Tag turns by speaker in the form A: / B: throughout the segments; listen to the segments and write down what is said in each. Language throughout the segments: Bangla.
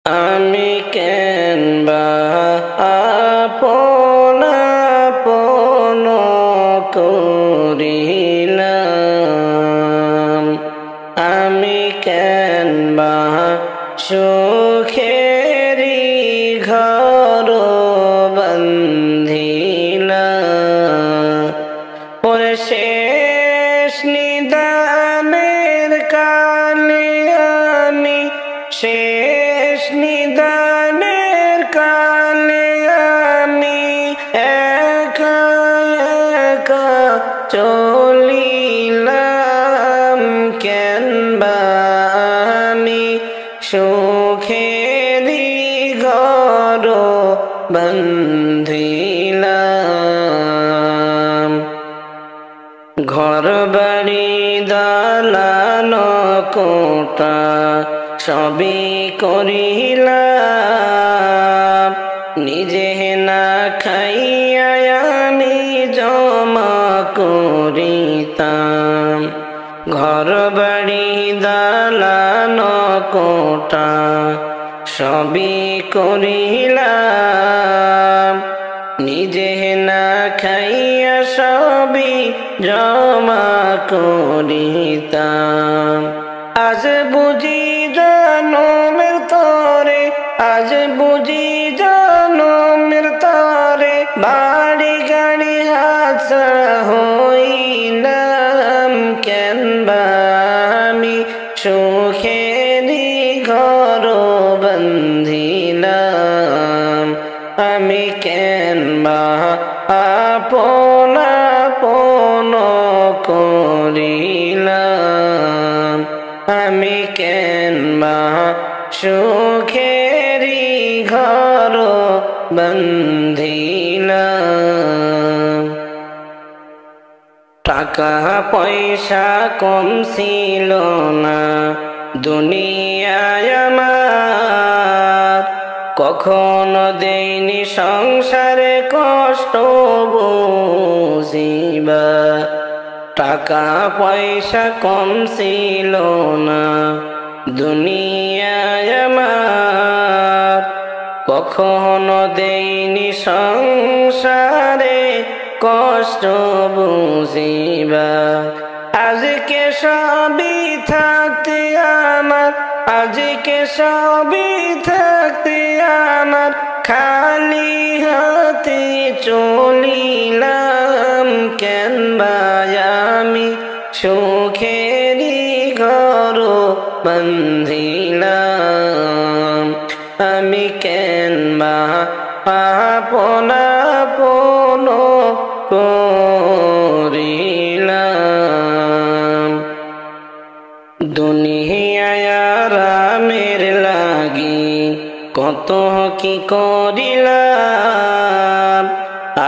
A: আমি কেন বা আপন আপন করিলাম, আমি কেন বা সুখেরি ঘর বান্ধিলাম। ওরে শেষ নিদানের কালে আমি, শেষ নিদানের কালে আমি একা একা চলিলাম, কেন বা আমি সুখেরি ঘর বান্ধিলাম। ঘর বাড়ি দালান কোটা সবই করিলাম, নিজে না খাইয়া আমি জমা করিতাম। ঘর বাড়ি দালান কোটা সবই করিলাম, নিজে না খাইয়া সবই জমা করিতাম। আজ বুঝি জনমের তরে, আজ বুঝি জনমের তরে বাড়ি গাড়ি হাত ছাড়া হইলাম, কেন বা আমি সুখেরি ঘর বান্ধিলাম, আমি কেন বা আপন আপন করিলাম, আমি কেন বা সুখেরি ঘর বান্ধিলাম। টাকা পয়সা কম ছিল না দুনিয়ায় আমার, কখনো দেইনি সংসারে কষ্ট বুঝিবা। টাকা পয়সা কম ছিল না দুনিয়ায় আমার, কখনো দেইনি সংসারে কষ্ট বুঝিবা। আজকে সবই থাকতে আমার, আজকে সবই থাকতে আমার খালি হাতে চলিলাম, কেন বা আমি সুখেরি ঘর বান্ধিলাম, আমি কেন বা আপন আপন করিলাম। দুনিয়ায় আরামের লাগি কত কি করিলাম,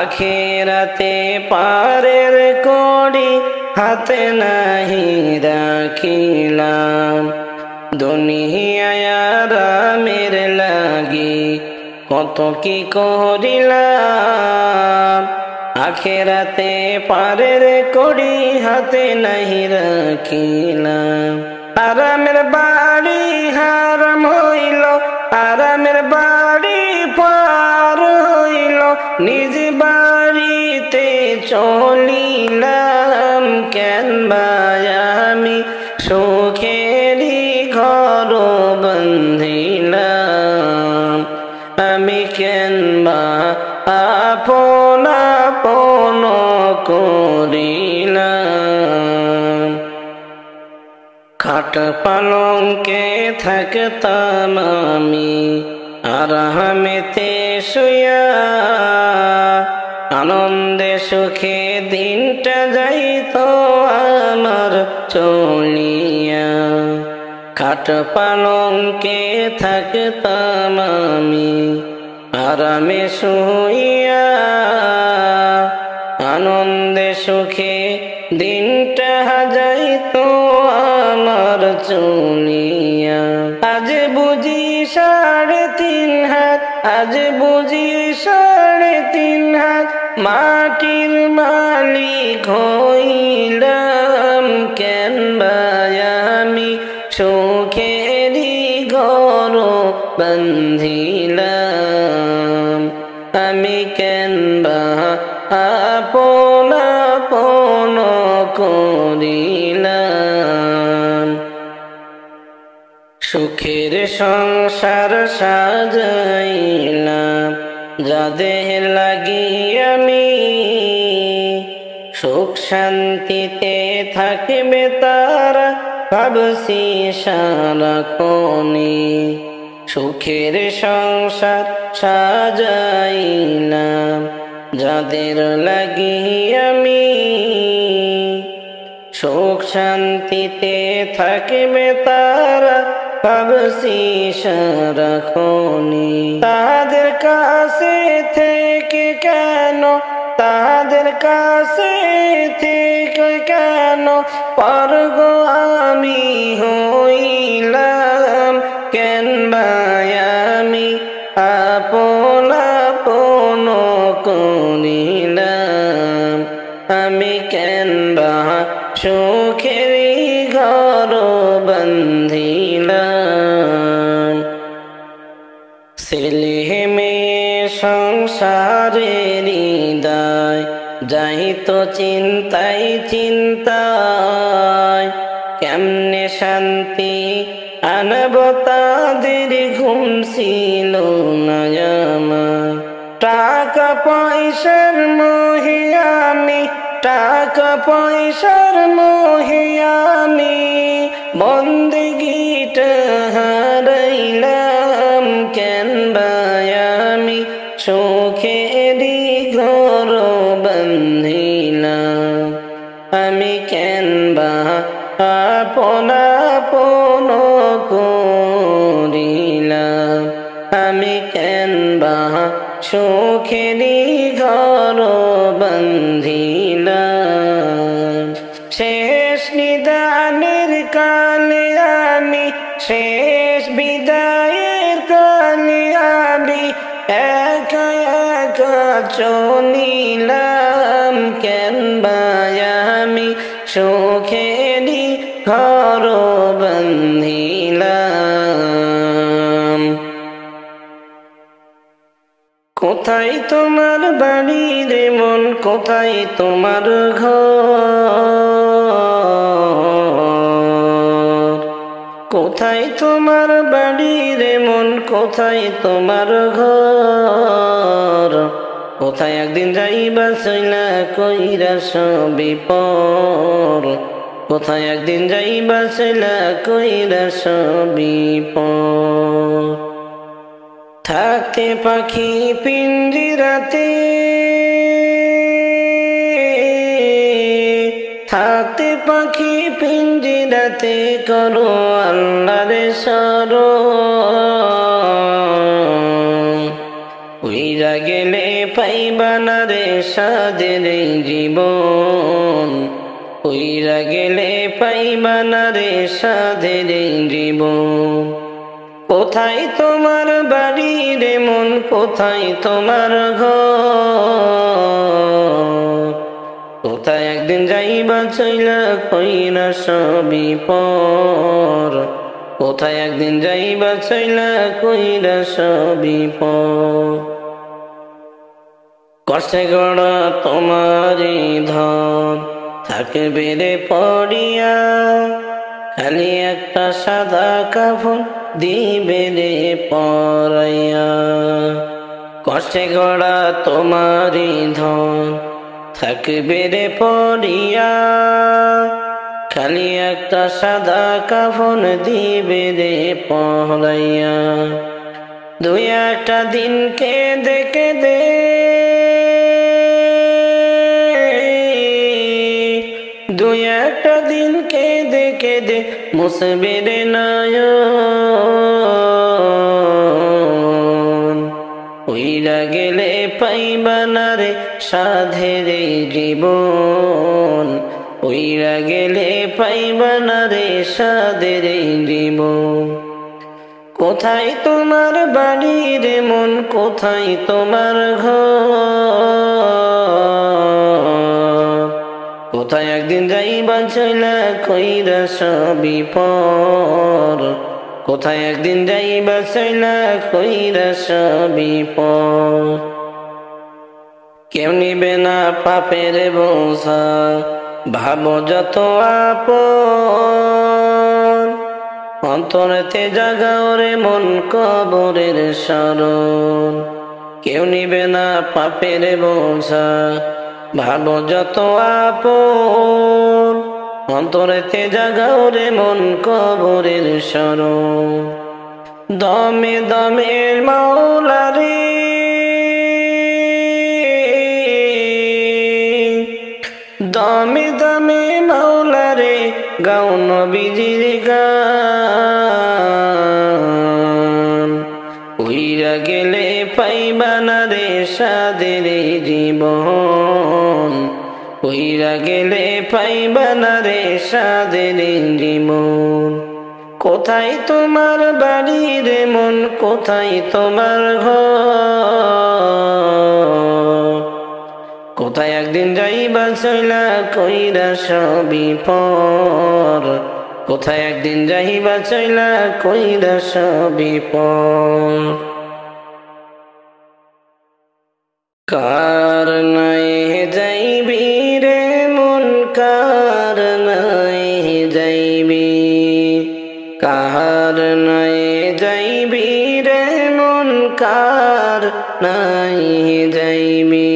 A: আখিরাতে পারের করি হাতে নাহি রাখিলাম। দুনিয়ায় আরামের লাগি কত কি করিলাম, আখিরাতে পারের করি হাতে নাহি রাখিলাম। আরামের বাড়ি হারাম হইল, আরামের বাড়ি পার হইল, নিজ বাড়িতে চলিলাম, কেন বা আমি সুখেরি ঘর বান্ধিলাম, আমি কেন বা আপন আপন করিলাম। খাট পালঙ্কে থাকতাম আমি আরামেতে শুয়া, আনন্দে সুখে দিনটা যাইত আমার চলিয়া। খাট পালঙ্কে থাকতাম আমি আরামে শুইয়া, আনন্দে সুখে দিনটা যাইত আমার চলিয়া। আজ বুঝি 3.5 হাত, আজ বুঝি 3.5 হাত মাটির মালিক হইলাম, কেন বা আমি সুখেরি ঘর বান্ধিলাম আমি কেন বা আপন আপন করিলাম সুখের সংসার সাজাইলাম যাদের লাগি আমি সুখ শান্তিতে থাকবে তারা ভাবছি সারাক্ষণে সুখের সংসার সাজাইলাম যাদের লাগি আমি সুখ শান্তিতে থাকবে তারা ভাবছি সারাক্ষণে তাদের কাছে থেকে কেন তাদের কাছে থেকে কেন পারব আমি হইলাম কেন ভাই আমি আপন আপন করিলাম আমি কেন বা সুখের ঘর বান্ধিলাম ছেলে মেয়ে সংসারের হৃদয় যাই তো চিন্তায় চিন্তায় কেমনে শান্তি আনব তাদের ঘুম ছিল না আমার টাকা পয়সার মোহে আমি টাকা পয়সার মোহে আমি বন্দেগীটা হারাইলাম কেন ভাই আমি সুখেরই ঘর বান্ধিলাম আমি কেন বা আপন আপন করিলাম আমি কেন বা সুখেরই ঘর বান্ধিলাম শেষ নিদানের কালে আমি শেষ বিদায়ের কালে আমি একা একা চলিলাম কেন ভাই আমি সুখেরই ঘর বান্ধিলাম কোথায় তোমার বাড়ি রে মন কোথায় তোমার ঘর কোথায় তোমার বাড়ি রে মন কোথায় তোমার ঘর কোথায় একদিন যাইবা চইলা কইরা সবই পর কোথায় একদিন যাইবা চইলা কইরা সবই পর থাকতে পাখি পিঞ্জিরাতে থাকতে পাখি পিঞ্জিরাতে করো আল্লাহরে শরণ উইরা গেলে পাইবা না রে সাদের জীবন উইরা গেলে পাইবা না রে সাদের জীবন কোথায় তোমার বাড়ি রে মন কোথায় তোমার ঘর কোথায় একদিন যাইবা চইলা কইরা সবই পর কোথায় একদিন যাইবা চইলা কইরা সবই পর কষ্টে গড়া তোমারই ধন থাকবে রে পড়িয়া খালি একটা সাদা কাফন দিবে রে পরাইয়া কষ্টে গড়া তোমারই ধন থাকবে রে পড়িয়া খালি একটা সাদা কাফন দিবে রে পরাইয়া দুই একটা দিন কেঁদে কেঁদে দুই একটা দিন কেঁদে কেঁদে মুছবে রে নয়ন উইরা গেলে পাইবা না রে সাধের জীবন উইরা গেলে পাইবা না রে সাধের জীবন কোথায় তোমার বাড়ি রে মন কোথায় তোমার ঘর কোথায় একদিন যাইবা চইলা কইরা সবই পর কোথায় একদিন যাইবা চইলা কইরা সবই পর। কেউ নিবে না পাপের বোঝা, ভাবো যত আপন। অন্তরেতে জাগাও রে মন কবরের স্মরণ। কেউ নিবে না পাপের বোঝা, ভাবো যত আপন। অন্তরেতে জাগাও রে মন কবরের স্মরণ। দমে দমে মাওলারে, দমে দমে মাওলারে গাও নবীজির গান। উইরা গেলে পাইবা না রে সাদের জীবন। উইরা গেলে পাইবা না রে সাদের জীবন। কোথায় তোমার বাড়ি রে মন, কোথায় তোমার ঘর। কোথায় একদিন যাইবা চইলা কইরা সবই পর। কোথায় একদিন যাইবা চইলা কইরা সবই পর। কার নাই যাইবি রে মন, কার নাই যাইবি। কার নাই যাইবি রে মন, কার নাই যাইবি।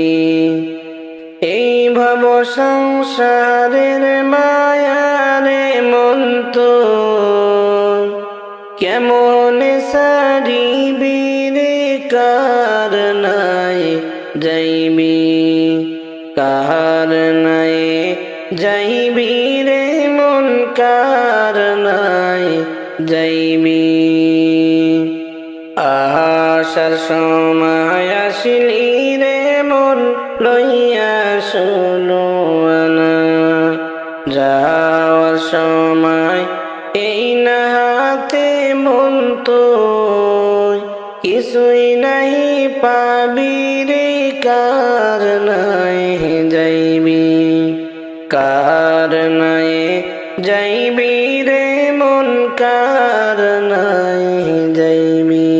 A: এই ভব সংসারের মায়ারে মন তো কেমন সারিবি রে। কার নাই যাইবি, কার নাই যাইবি রে মন, কার নাই যাইবি। আসার সময় আসিলি রে মন, লইয়া শুনো আনা। যাওয়ার সময় এই না হাতে মন তো কিছুই নাই পাবি রে। কার নাই যাইবি, কার নাই যাইবি রে মন, কার নাই যাইবি।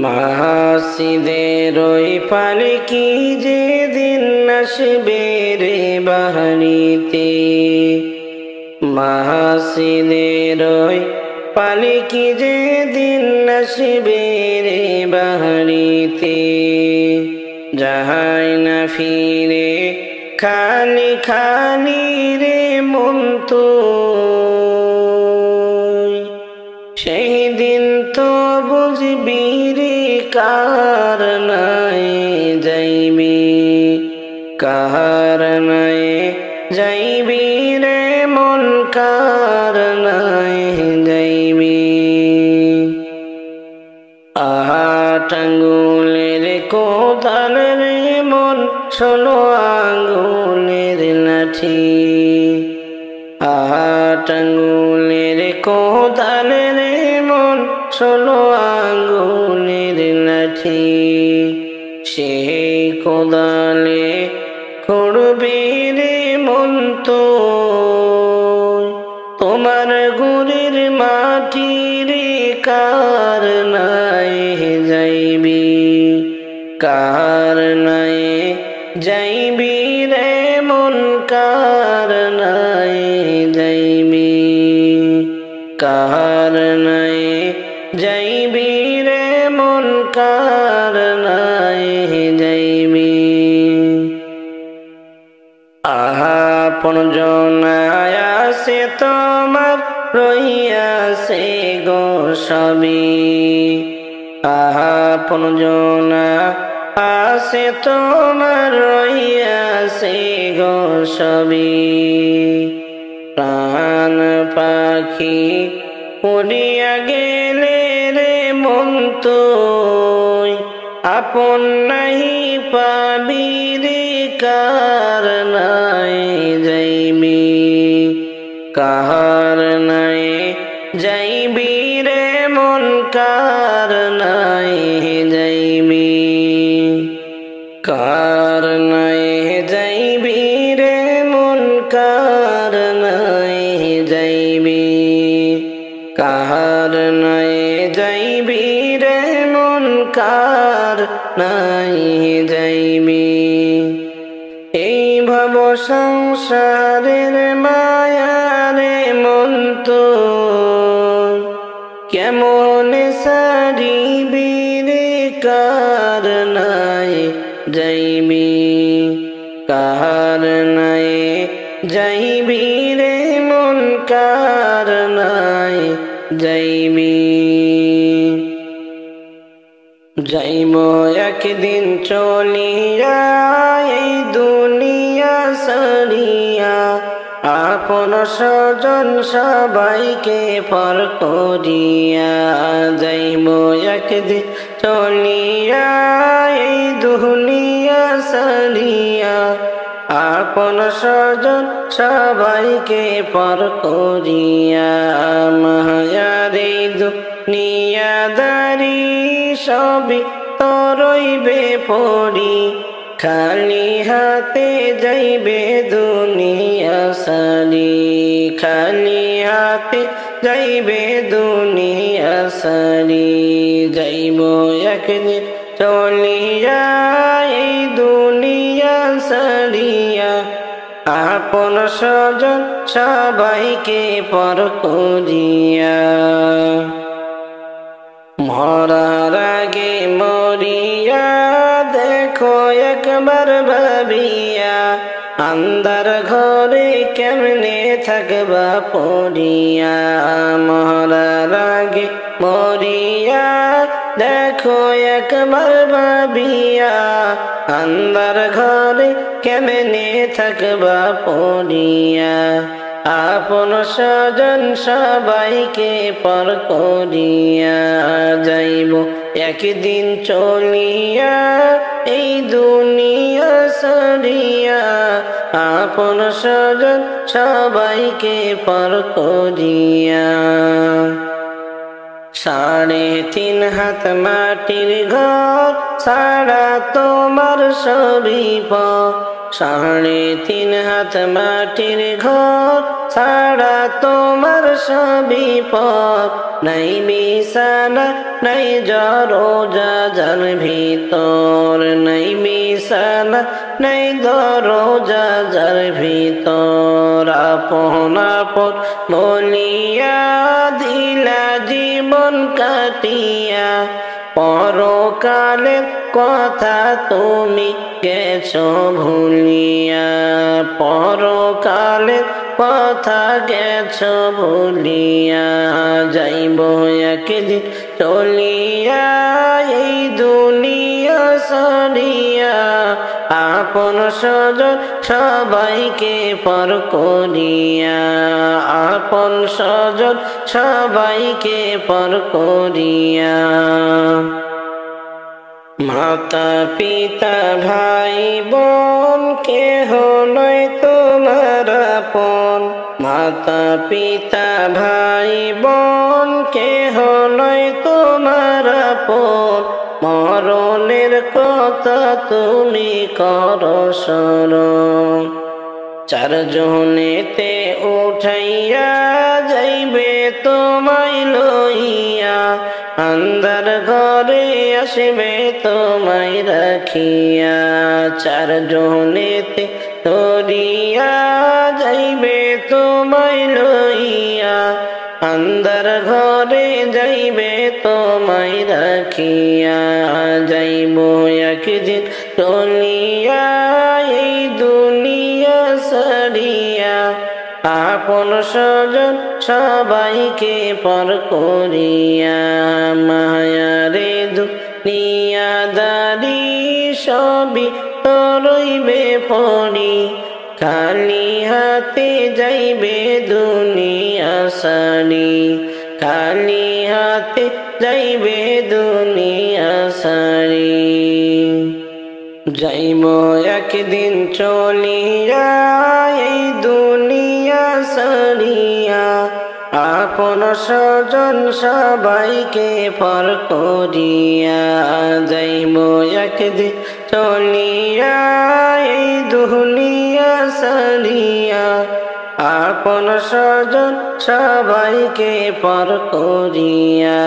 A: মাসিদের ওই পালকি যেদিন আসবে রে বাড়িতে। মাসিদের ওই পালকি যেদিন আসবে রে বাড়িতে। যাহাই না ফিরে খালি খালি রে মন তো। সেই দিন তো বুঝবি রে কার নাই যাইবি, কার নাই যাইবি রে মন, কার নাই যাইবি। আট আঙ্গুলের কোদাল রে মন, 16 আঙ্গুলের লাঠি। আট আঙ্গুলের কোদাল রে মন, 16 আঙ্গুলের লাঠি। সে কোদালে করবে রে মন তো তোমার গুরের মাটি রে। কার নাই যাইবি, কার নাই যাইবি রে মন, কার নাই যাইবি। কার নাই যাইবি রে মন, কার নাই যাইবি। আপন জনায় আছে তোমার রইয়াছে গো সবই। আপন জনা আছে তোমার রইয়াছে গো সবই। প্রাণ পাখি উড়িয়া গেলে রে মন তো আপন নাহি পাবি রে। কার নাই যাইবি, কার নাই যাইবি রে মন, কার নাই যাইবি। কার নাই যাইবি রে মন, কার নাই যাইবি। কার রে মুনকার নাই যাইবি এই ভব সংসারের মায়ারে মন তো কেমন সারিবি রে কার নাই যাইবি কার নাই যাইবি রে মন কার নাই যাইবি যাইব একদিন চলিয়া এই দুনিয়া সারিয়া আপন স্বজন সবাইকে পর করিয়া যাইব একদিন চলিয়া এই দুনিয়া সারিয়া আপন স্বজন সবাইকে পর করিয়া মায়ারে দুনিয়াদারি সবই তরইবে পড়ি খালি হাতে যাইবে দুনিয়া সারি খালি হাতে যাইবে দুনিয়া সারি যাইব একদিন চলিয়া এই দুনিয়া সারিয়া আপন স্বজন সবাইকে পর করিয়া মরার আগে মরিয়া দেখো একবার ভাবিয়া আন্ধার ঘরে কেমনে থাকবা পড়িয়া মরার আগে মরিয়া দেখো একবার ভাবিয়া আন্ধার ঘরে কেমনে থাকবা পড়িয়া আপন স্বজন সবাইকে পর করিয়া যাইব একদিন চলিয়া এই দুনিয়া সারিয়া আপন স্বজন সবাইকে পর করিয়া 3.5 হাত মাটির ঘর ছাড়া তোমার সবই পর 3.5 হাত মাটির ঘর ছাড়া তোমার সবই পর নাই বিছানা নাই দরজার ভিতর নাই বিছানা নাই দরজার ভিতর আপন আপন বলিয়া দিলা জীবন কাটিয়া পরকালের কথা তুমি গেছো ভুলিয়া পরকালের কথা গেছো ভুলিয়া যাইব একদিন চলিয়া এই দুনিয়া সারিয়া আপন স্বজন সবাইকে পর করিয়া আপন স্বজন সবাইকে পর করিয়া মাতা পিতা ভাই বোন কেহ নয় তোমার আপন মাতা পিতা ভাই বোন কেহ নয় তোমার আপন মরণের কথা তুমি করো স্মরণ 4 জনেতে উঠাইয়া যাইবে তোমায় লইয়া আন্ধার ঘরে আসবে তোমায় রাখিয়া 4 জনেতে ধরিয়া যাইবে তোমায় লইয়া আন্ধার ঘরে যাইবে তোমায় রাখিয়া যাইব একদিন চলিয়া এই দুনিয়া সারিয়া আপন স্বজন সবাইকে পর করিয়া মায়ারে দুনিয়াদারি সবই তরইবে পড়ি খালি হাতে যাইবে দুনিয়া সারি খালি হাতে যাইবে দুনিয়া সারি যাইব একদিন চলিয়া এই দুনিয়া সারিয়া আপন স্বজন সবাইকে পর করিয়া যাইব একদিন চলিয়া এই দুনিয়া সারিয়া আপন স্বজন সবাইকে পর করিয়া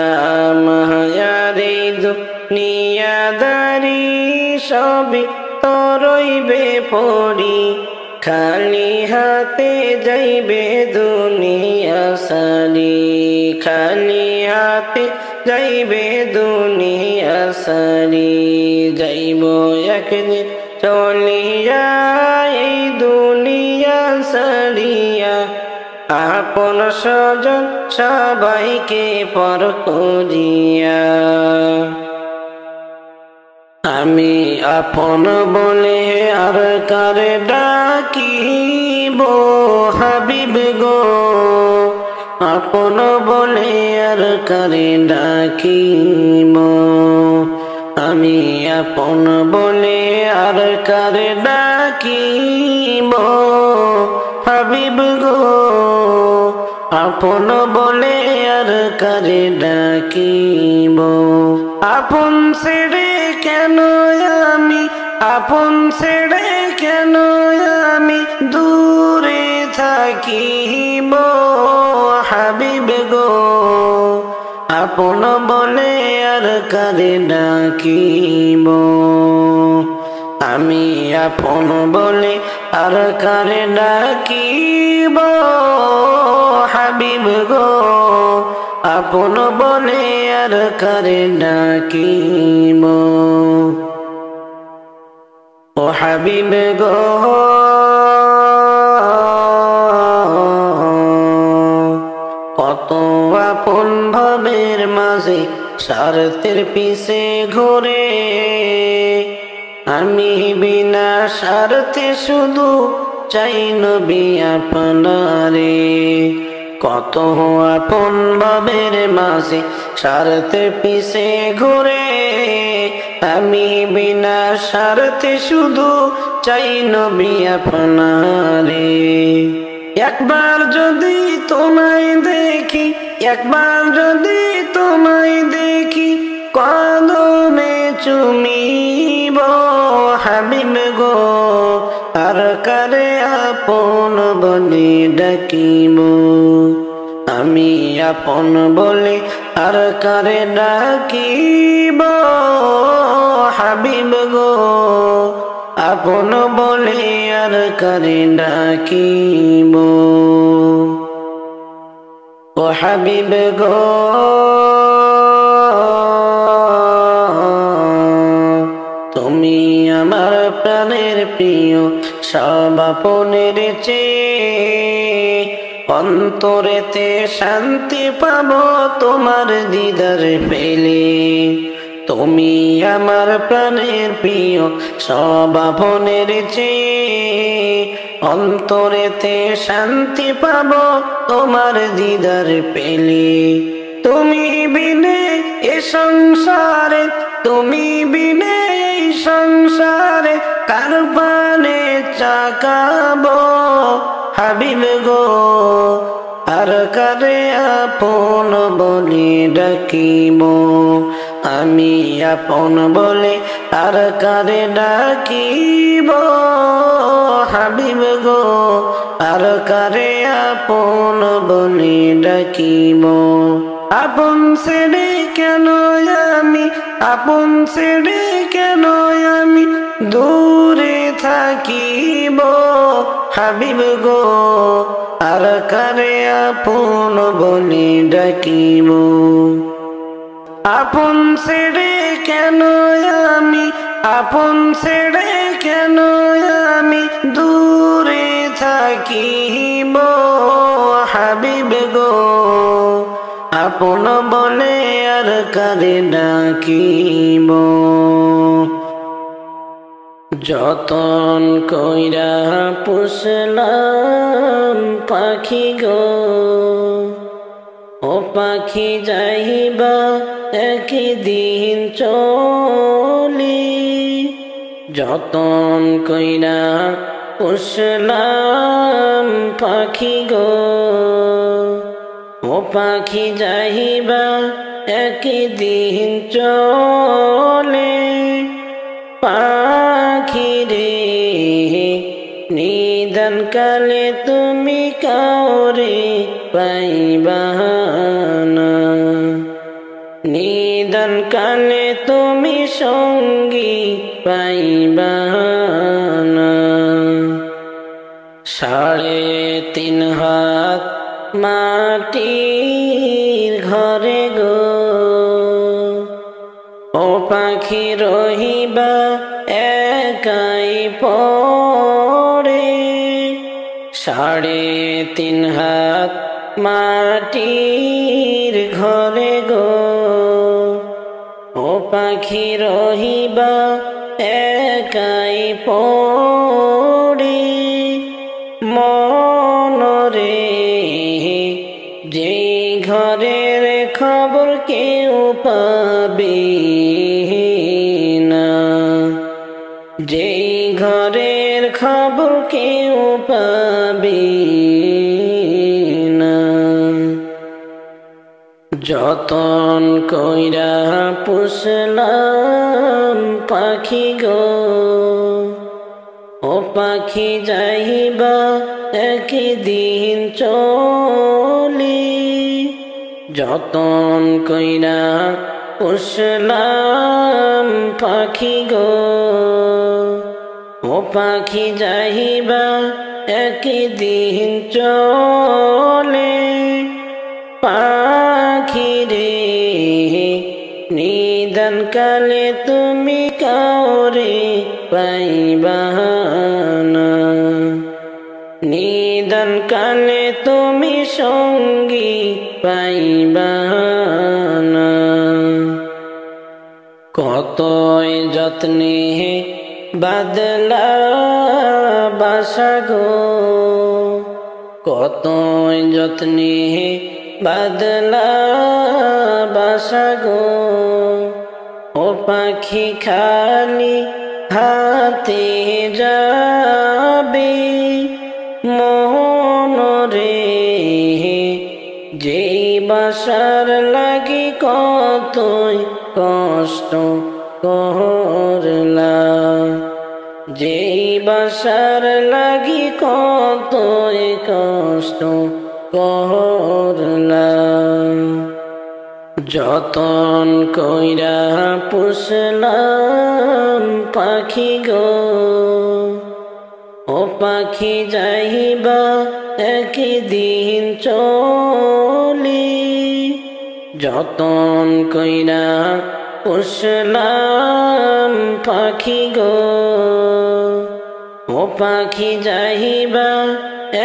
A: মায়ারে দুনিয়াদারি সবই তো রইবে পড়ি খালি হাতে যাইবে দুনিয়া সারি খালি হাতে যাইবে দুনিয়া সারি যাইব একদিন চলিয়া এই দুনিয়া সারিয়া আপন স্বজন সবাইকে পর করিয়া আমি আপন বলে আর কারে ডাকিব হাবিব গো আপন বলে আর কারে ডাকিব আমি আপন বলে আর কারে ডাকিব হাবিব গো আপন বলে আর কারে ডাকিব আপন ছেড়ে কেন আমি আপন ছেড়ে কেন আমি দূরে থাকিব হাবিব গো আপন বলে আর কারে ডাকিব আমি আপন বলে আর কারে ডাকিব হাবিব গো আপন বলে আর কারে ডাকিব ও হাবিব গো কত আপন ভাবের মাঝে স্বার্থের পিছে ঘুরে আমি বিনা স্বার্থে শুধু চাই নবী আপনারে কত আপন ভাবের মাঝে স্বার্থের পিছে ঘুরে আমি বিনা স্বার্থে শুধু চাই নবী আপনারে একবার যদি তোমায় দেখি একবার যদি তোমায় দেখি কদমে চুমিব হাবিব গো আর কারে আপন বলে ডাকিব আমি আপন বলে আর কারে ডাকিব হাবিব গো আপন বলে আর কারে ডাকিব ও হাবিব গো তুমি আমার প্রাণের প্রিয় সব আপনের চেয়ে অন্তরেতে শান্তি পাবো তোমার দিদার পেলে তুমি আমার প্রাণের প্রিয় সব আপনের চেয়ে অন্তরেতে শান্তি পাবো তোমার দিদার পেলে তুমি বিনে এ সংসারে তুমি বিনে এই সংসারে কার পানে চাকাবো হাবিব গো আর কারে আপন বলে ডাকিব আমি আপন বলে আর কারে ডাকিব হাবিব গো আর কারে আপন বলে ডাকিব আপন ছেড়ে কেন আমি আপন ছেড়ে কেন আমি দূরে থাকিব হাবিব গো আর কারে আপন বলে ডাকিব আপন ছেড়ে কেন আমি আপন ছেড়ে কেন আমি দূরে থাকিব হাবিব গো আপন বলে আর কারে ডাকিব যতন কইরা পুষলাম পাখি গো ও পাখি যাইবা একদিন চলি যতন কইরা পুষলাম পাখি গো ও পাখি যাইবা একদিন চলে পাখি রে নিদান কালে তুমি পাইবা না। নিদান কালে তুমি সঙ্গী পাইবা না। 3.5 হাত মাটির ঘরে গো, ও পাখি রহিবা একাই পড়ে। 3.5 হাত মাটির ঘরে গো, ও পাখি রহিবা একাই পড়ে। মনরে যেই ঘরের খবর কেউ পাবে না, যেই ঘরের খবর কেউ পাবে না। যতন কইরা পুষলাম পাখি গো, ও পাখি যাইবা একদিন চলে। যতন কইরা পুষলাম পাখি গো, ও পাখি যাইবা একদিন চলে। পাখি রে নিদান কালে তুমি কাউরে পাইবা না। নিদান কালে তুমি সঙ্গী পাইবা না। কতই যত্নে বাদলা বাসা গো, কতই যত্নে বাদলা বাসা গো, ও পাখি খালি হাতে যাবে। মনরে যেই বাসার লাগি কতই কষ্ট করলা, যেই বাসার লাগি কতই কষ্ট করলা। যতন কইরা পুষলাম পাখি গো, ও পাখি যাইবা একদিন চলে। যতন কইরা পুষলাম পাখি গো, ও পাখি যাইবা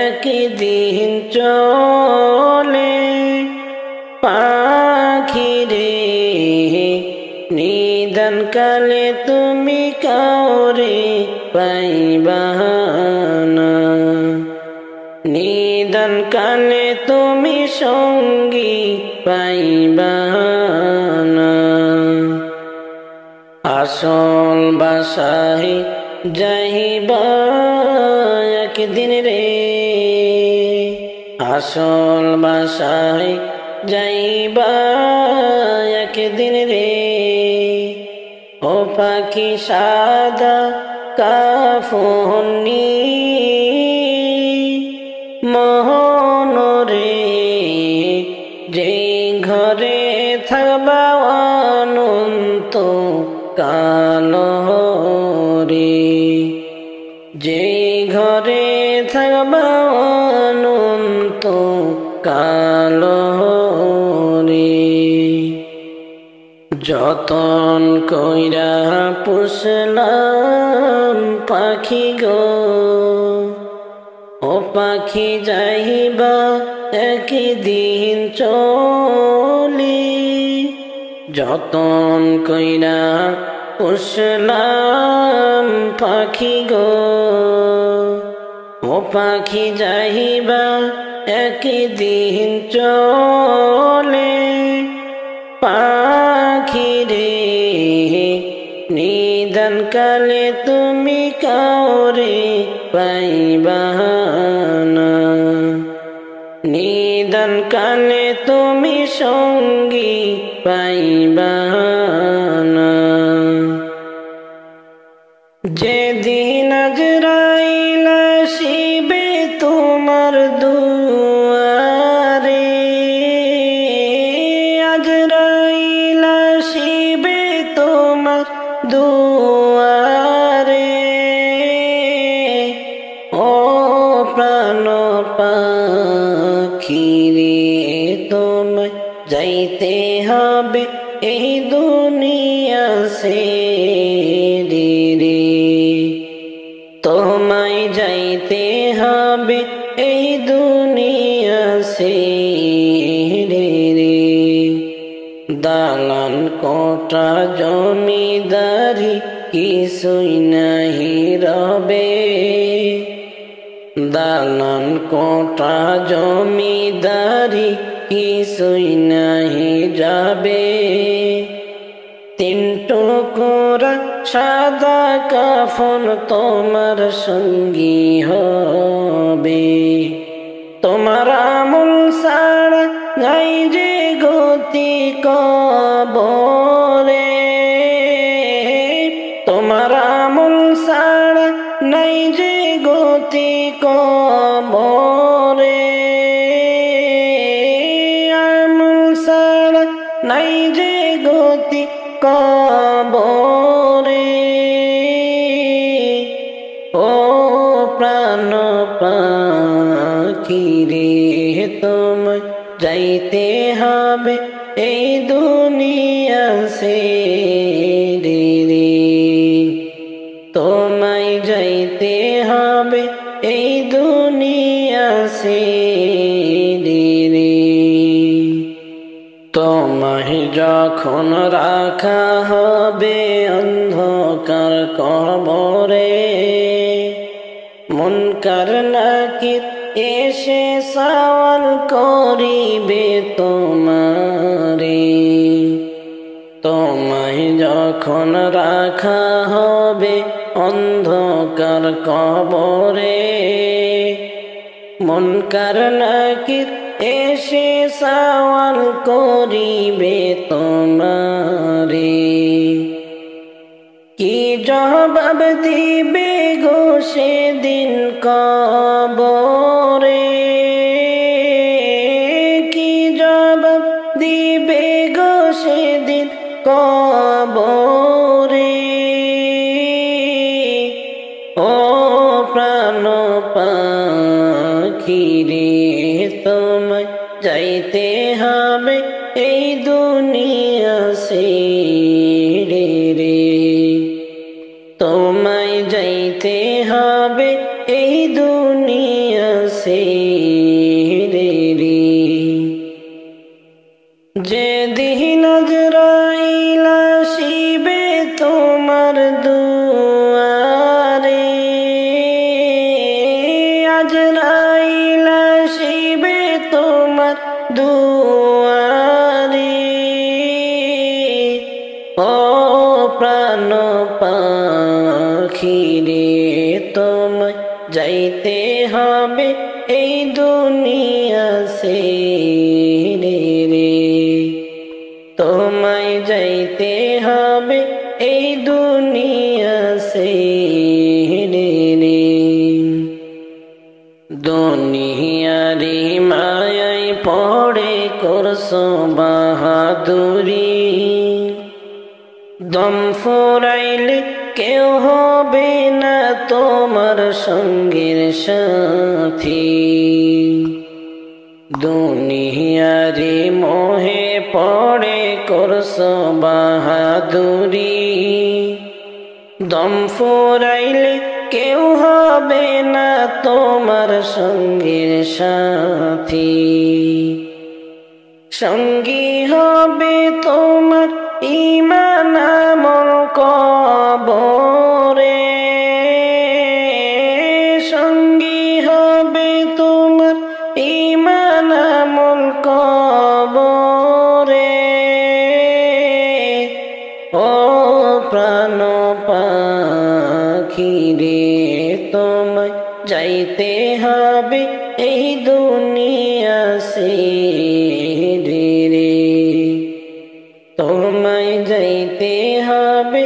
A: একদিন চলে। পাখি রে নিদান কালে তুমি কাউরে পাইবা না। নিদান কালে তুমি সঙ্গী পাইবা না। আসল বাসায় যাইবা একদিন রে, আসল বাসায় যাইবা একদিন রে, ও পাখি সাদা কাফন নিয়ে। মনরে যেই ঘরে থাকবা অনন্ত কাল রে, যেই ঘরে থাকবা অনন্ত কাল রে। যতন কইরা পুষলাম পাখি গো, ও পাখি যাইবা একদিন চলে। যতন কইরা পুষলাম পাখি গো, ও পাখি যাইবা একদিন চলে। পাখি রে নিদান কালে তুমি কাউরে পাইবা না। নিদান কালে তুমি সঙ্গী পাইবা না। যেদিন আজরাইল আসিবে তোমার দুয়ারে, দুয়ারে। ও প্রাণ পাখি রে তোমায় যাইতে হবে এই দুনিয়া ছেড়ে রে। তোমায় যাইতে হবে এই দুনিয়া ছেড়ে রে। দালান কোঠা জমিদারি কিছুই নাহি রবে। দালান কোঠা জমিদারি কিছুই নাহি যাবে। তিন টুকরা সাদা কাফন তোমার সঙ্গী হবে। তোমার আমল ছাড়া নাই যে গতি কবরে। তোমার আমল ছাড়া নাই যে গতি কবরে। আমল ছাড়া নাই যে গতি কবরে। ও প্রাণ পাখি রে তোমায় যাইতে হবে এই দুনিয়া ছেড়ে রে। তোমায় যাইতে হবে এই দুনিয়া ছেড়ে রে। তোমায় যখন রাখা হবে অন্ধকার কবরে। মুনকার নাকির এসে সওয়াল করিবে তোমারে। তোমায় যখন রাখা হবে অন্ধকার কবরে। মুনকার নাকির এসে সওয়াল করিবে তোমারে। কি জবাব দিবে গো সেদিন কবরে। কি জবাব দিবে গো সেদিন কবরে। ও প্রাণ পাখি রে তোমায় যাইতে হবে এই দুনিয়া ছেড়ে রে। তোমায় যাইতে হবে এই দুনিয়া ছেড়ে রে। যেদিন আজরাইল আসিবে তোমার দুয়ারে। আজরাইল আসিবে তোমার দুয়ারে। ও প্রাণ পাখি রে তোমায় যাইতে হবে এই দুনিয়া ছেড়ে রে। তোমায় যাইতে হবে এই দুনিয়া ছেড়ে রে। দুনিয়ারি মায়ায় পড়ে করছো বাহাদুরি। দম ফুরাইলে কেউ হবে না তোমার সঙ্গের সাথী। দুনিয়ারি মোহে পড়ে করছো বাহাদুরি। দম ফুরাইলে কেউ হবে না তোমার সঙ্গের সাথী। সঙ্গী হবে তোমার ঈমান আমল কবরে। সঙ্গী হবে তোমার ঈমান আমল কবরে। ও প্রাণ পাখি রে তোমায় যাইতে হবে এই দুনিয়া ছেড়ে রে। তোমায় যাইতে হবে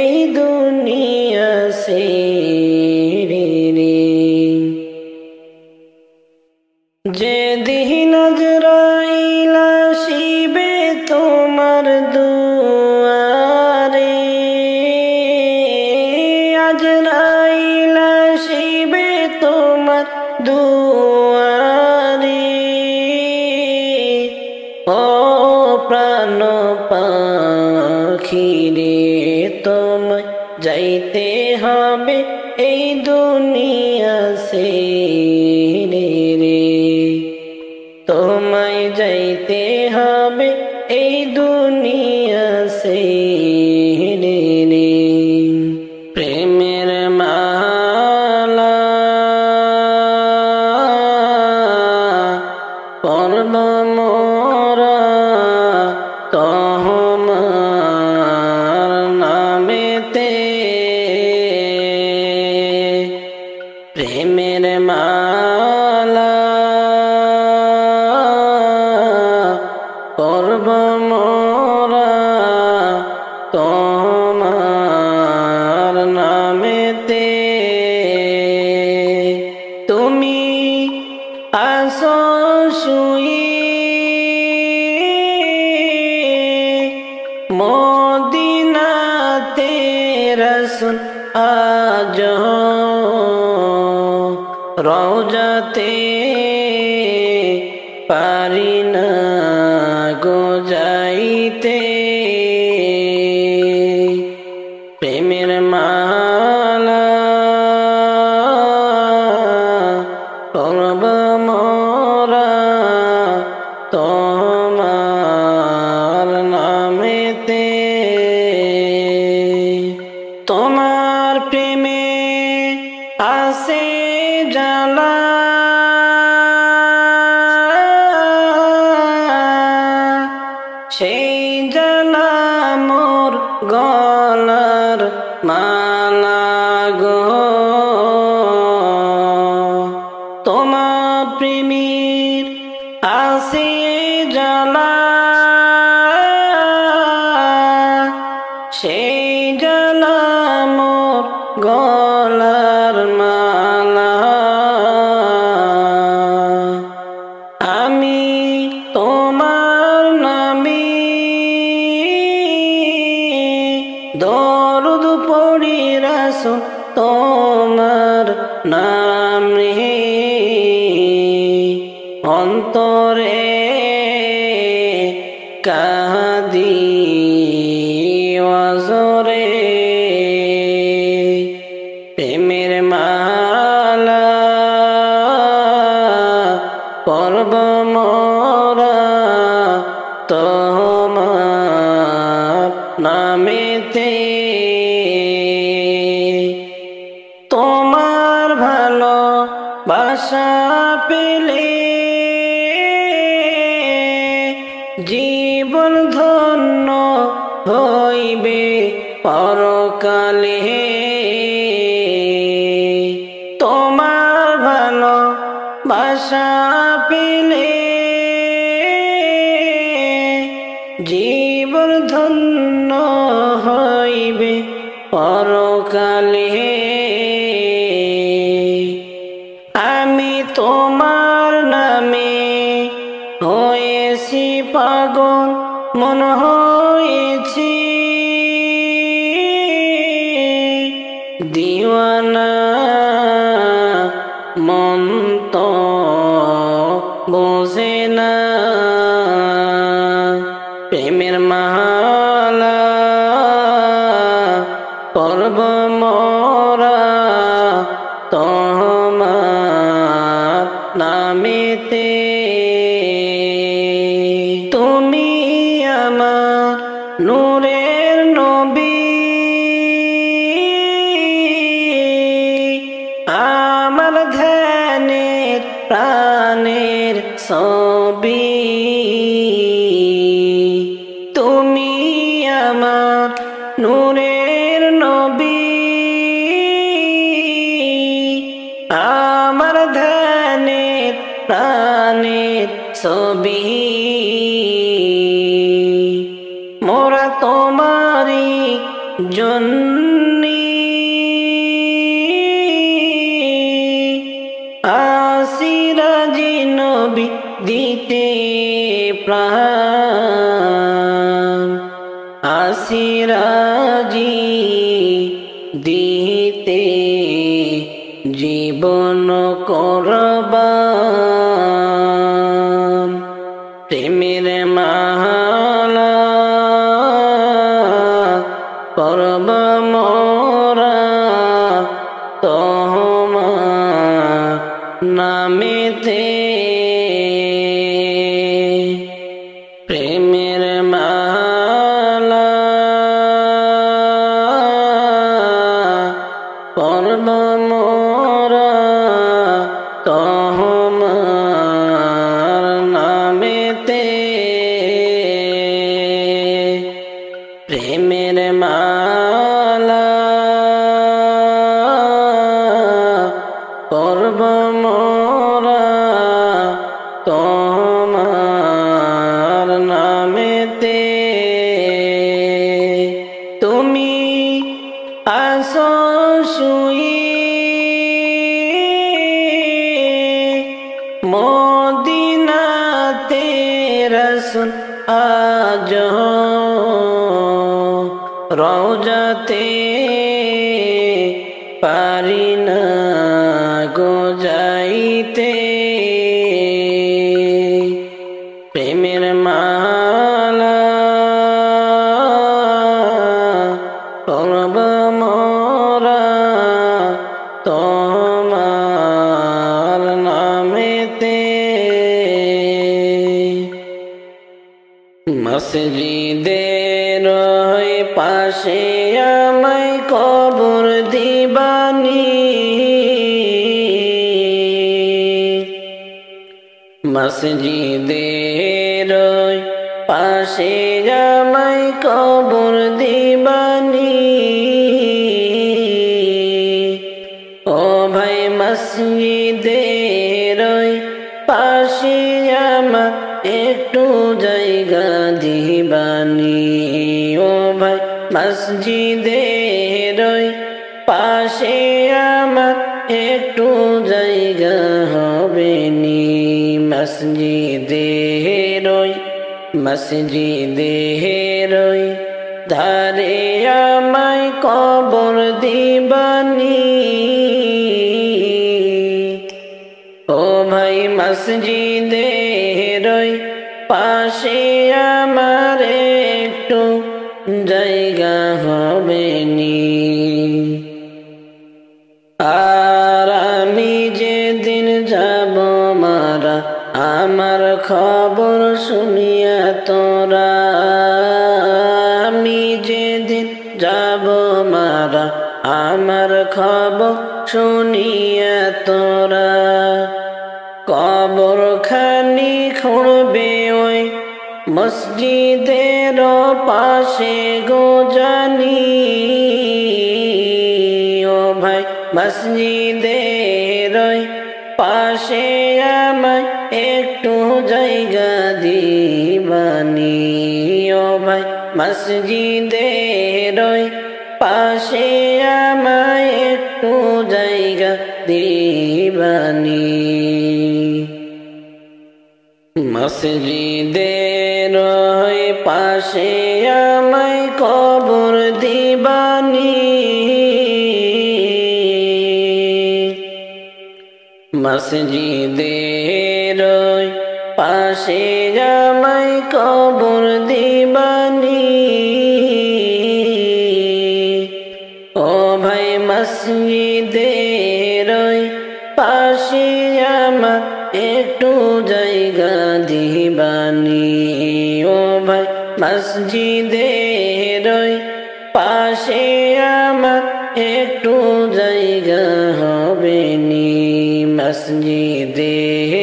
A: এই দুনিয়া ছেড়ে রে। যেদিন আজরাইল আসিবে তোমার দুয়ারে। পাখি রে তোমায় যাইতে হবে এই দুনিয়া ছেড়ে রে, তোমায় যাইতে হবে এই দুনিয়া ছেড়ে রে। প্রেমের মালা পরব মোরা তোমার নামেতে, প্রেমের মালা পরব মোরা তোমার নামেতে। তুমি আসো শুয়ে মদিনাতে রাসূল আজ রওজাতে পারি না গো যাইতে। প্রেমের মালা পরব মোরা তোমার নামেতে। তোমার প্রেমে আসে জালা সেই জালা মোর গলার মালা গো। তোমার প্রেমের আসে জালা সেই জালা মোর গলার মালা। আমি তোমার নামে দরুদ পড়ি রাসূল তোমার নামে, অন্তরে কাঁদি ওয়াজরে। প্রেমের মালা পরব মোরা তোমার নামেতে। তোমার ভালোবাসা পেলে জীবন ধন্য হইবে পরকালে। তোমার ভালোবাসা পেলে জীবন ধন্য হইবে পরকালে। আমি তোমার নামে হয়েছি পাগল, মন হয়েছি দিওয়ানা, মন তো বোঝে না। প্রেমের মালা পরব মোরা তোমার নামেতে। তুমি আমার নূরের নবী, আমার ধ্যানের প্রাণের ছবি। তুমি আমার নূরের নবী, আমার ধ্যানের প্রাণের ছবি। মোরা তোমারি জন্যে আসিরাজি নবী দিতে প্রাণ, আসিরাজি দিতে জীবন করবান। প্রেমের মালা পরব মোরা তোমার নামেতে প্রেমের মালা পরব মোরা তোমার নামেতে প্রেমের মালা পরব মোরা তোমার নামেতে তুমি আসো শুয়ে মদিনাতে রাসূল আজ রওজাতে পারি না গো যাইতে প্রেমের মালা পরব মোরা তোমার নামেতে মসজিদের পাশে আমায় কবর দিবানি মসজিদের পাশে আমায় কবর দিবানি ও ভাই মসজিদের পাশে আমার একটু জায়গা দিবানি ও ভাই মসজিদের পাশে আমার একটু জায়গা হবে নি মসজিদের ধারে আমায় কবর দিবানি ও ভাই মসজিদের পাশে আমার একটু জায়গা হবে নি আর আমি যেদিন যাব মারা আমার খবর শুনিয়া তোরা আমি যেদিন যাব মারা আমার খবর শুনিয়া তোরা কবর খানি খুঁড়বে ওই মসজিদের পাশে গো জানি ও ভাই মসজিদের পাশে আমায় একটু জায়গা দিবানি ও ভাই মসজিদের পাশে আমায় একটু জায়গা দিবানি মসজিদের পাশে আমায় কবর দিবানি মসজিদের পাশে আমায় কবর দিবানি ও ভাই মসজিদের পাশে আমার একটু জায়গা দিবানি ও ভাই মসজিদের পাশে আমার একটু জায়গা হবে নি মসজিদের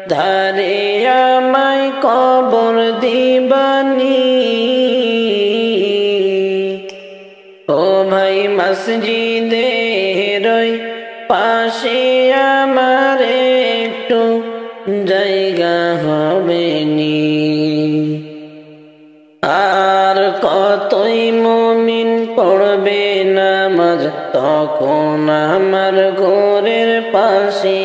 A: ধারে আমায় কবর দিবানি ও ভাই মসজিদের পাশে আমার একটু জায়গা হবে নি আর কতই মুমিন পড়বে নামাজ তখন আমার ঘরের পাশে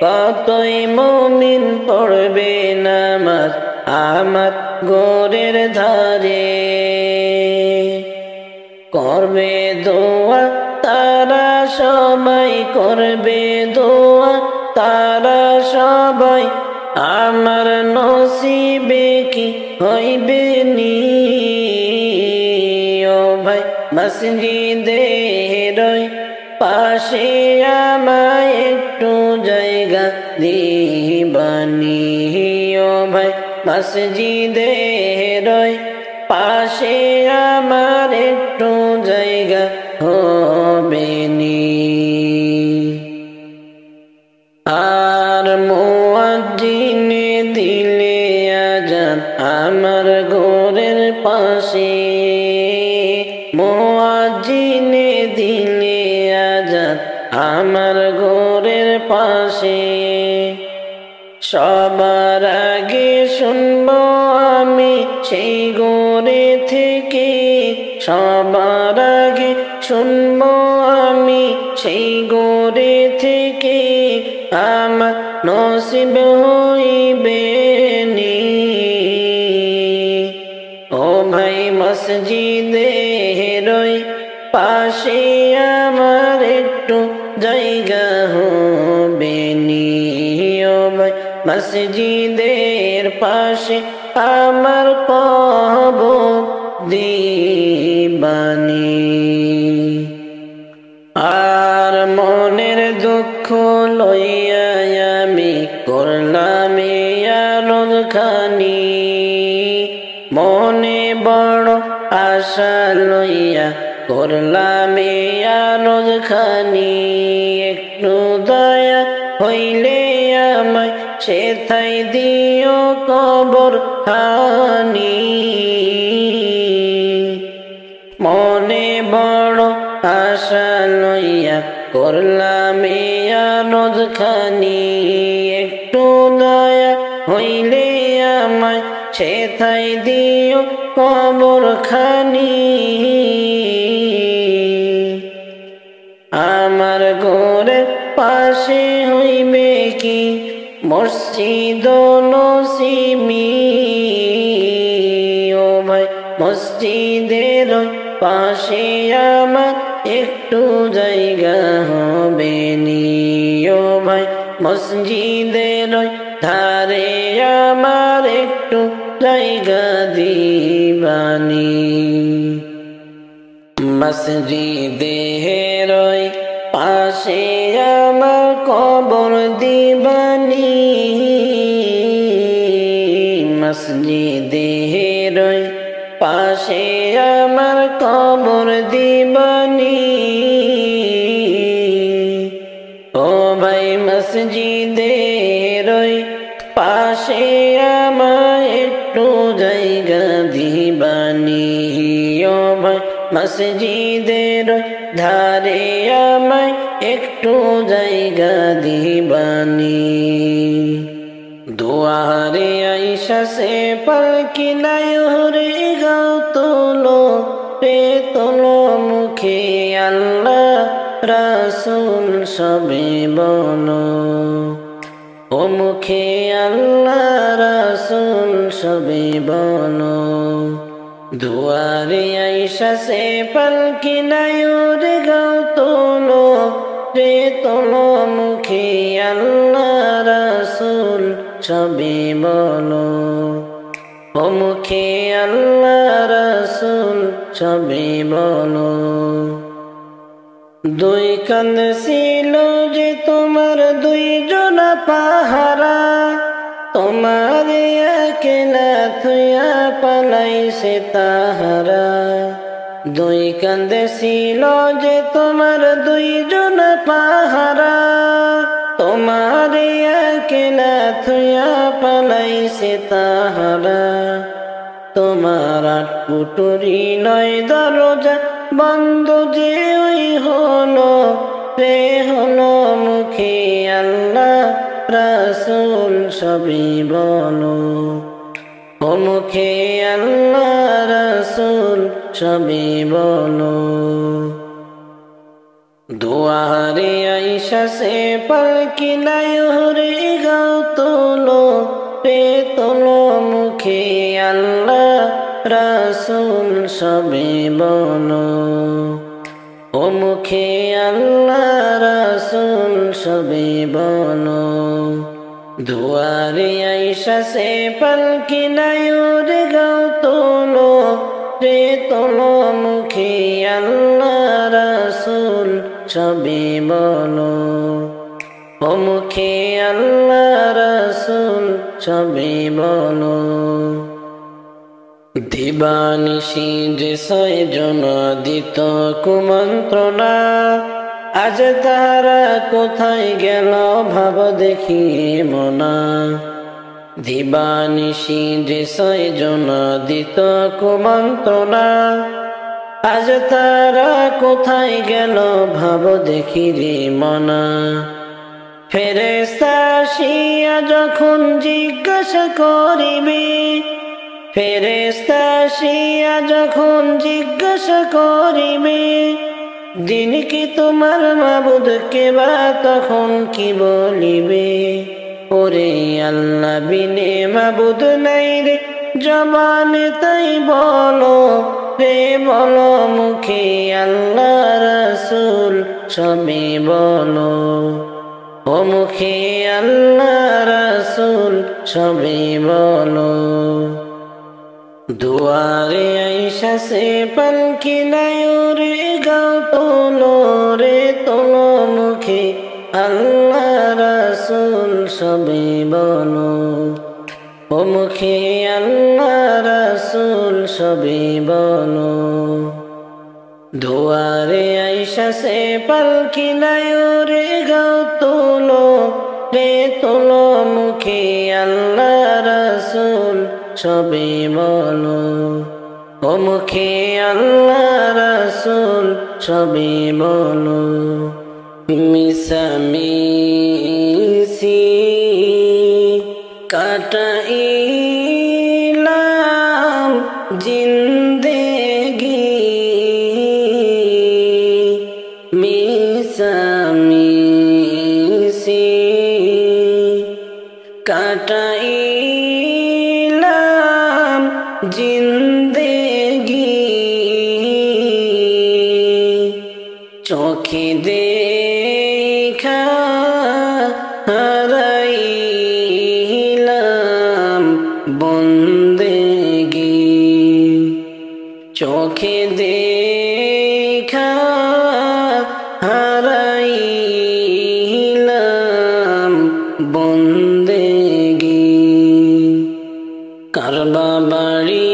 A: কতই মুমিন পড়বে নামাজ আমার ঘরের ধারে করবে দোয়া তারা সবাই করবে দোয়া তারা সবাই আমার নসিবে কি হইবে নি ও ভাই মসজিদের পাশে আমায় একটু জায়গা দিবানি ও ভাই মসজিদের পাশে আমার একটু জায়গা হবে নি। আর মুয়াজ্জিনে দিলে আজান আমার ঘরের পাশে, মুয়াজ্জিনে দিলে আজান আমার ঘরের পাশে, সবার আগে শুনবো আমি সেই ঘরে থেকে, সবার আগে শুনবো আমি সেই ঘরে থেকে, আমার নসিব হইবে নি ও ভাই মসজিদের পাশে আমার একটু জায়গা হবে নি ও ভাই মসজিদের পাশে আমার কবর দিবানি। আর মনের দুঃখ লইয়া আমি করলাম আরজ খানি, মনে বড় আশা লইয়া করলাম আরজ খানি, একটু দয়া হইলে আমায় সেথায় দিও কবর খানি। মনে বড় আশা লইয়া করলাম আরজ খানি, একটু দয়া হইলে আমায় সেথায় দিও কবর খানি। আমার ঘরের পাশে হইবে কি মসজিদ নসিমি ও ভাই মসজিদের পাশে আমার একটু জায়গা হবে নি ও ভাই মসজিদের ধারে আমার একটু জায়গা দিবানি। মসজিদের পাশে আমার কবর দিবানি, মসজিদের পাশে আমার কবর দিবানি ও ভাই মসজিদের পাশে আমার একটু জায়গা দিবানি ও ভাই মসজিদের ধারে আমায় একটু জায়গা দিবানি। দুয়ারে আইসা সে পালকি নায়রে গাও তোলো রে তোলো, মুখে আল্লাহ রাসূল সবে বলো, ও মুখে আল্লাহ রাসূল সবে বলো। দুয়ারে আইসা সে পালকি নায়রে গাও তোলো রে তোলো, মুখে আল্লাহ রাসূল সবে বলো, ও মুখে আল্লাহ রাসূল সবে বলো। দুই কাঁধ ছিল যে তোমার দুইজন পাহারা, তোমার একলা থুয়া পালাইছে তাহারা। দুই কাঁধ ছিল যে তোমার দুইজন পাহারা, তোমার একলা থুয়া পালাইছে তাহারা। তোমার কুটুরি নয় দরজা বন্ধ যে ওই হলো রে হলো, মুখে আল্লাহ রাসূল সবে বলো, ও মুখে আল্লাহ রাসূল সবে বলো। দুয়ারে আইসা সে পালকি নায়রে গাও তোলো রে তোলো, মুখে আল্লাহ রাসূল সবে বলো, ও মুখে আল্লাহ রাসূল সবে বলো। দুয়ারে আইসা সে পালকি নায়ুর গাও তোলো রে তোলো মুখে আল্লাহ রাসূল সবে বলো ও মুখে আল্লাহ রাসূল সবে বলো দিবানিশি যে ছয়জন দিত কুমন্ত্রণা আজ তারা কোথায় গেল ভাব দেখি মনা দিবানিশি যে ছয়জন দিত কুমন্ত্রণা আজ তারা কোথায় গেল ভাব দেখি রে মনা ফেরেশতা আসিয়া যখন জিজ্ঞাসা করিবে ফেরেশতা আসিয়া যখন জিজ্ঞাসা করিবে দিন কি তোমার মাবুদ কে বা তখন কি বলিবে ওরে আল্লাহ বিনে মাবুদ নাই রে জবানে তাই বলো রে বলো মুখে আল্লাহ রাসূল সবে বলো ও মুখে আল্লাহ রাসূল সবে বলো দুয়ারে আইসা সে পালকি নায়ুরে গাও তোলো রে তোলো মুখে আল্লাহ রাসূল সবে বলো ও মুখে আল্লাহ রাসূল সবে বলো দুয়ারে আইসা সে পালকি নায়ুরে গাও তোলো রে তোলো মুখে আল্লাহ রাসূল সবে বলো ও মুখে আল্লাহ রাসূল সবে বলো মিশামিশি কাটাইলাম জিন্দেগি মিশামিশি কাটাইলাম জিন্দেগি চোখে দেখা হারাইলাম বন্দেগি চোখে দেখা হারাইলাম বন্দেগি কারবা বাড়ি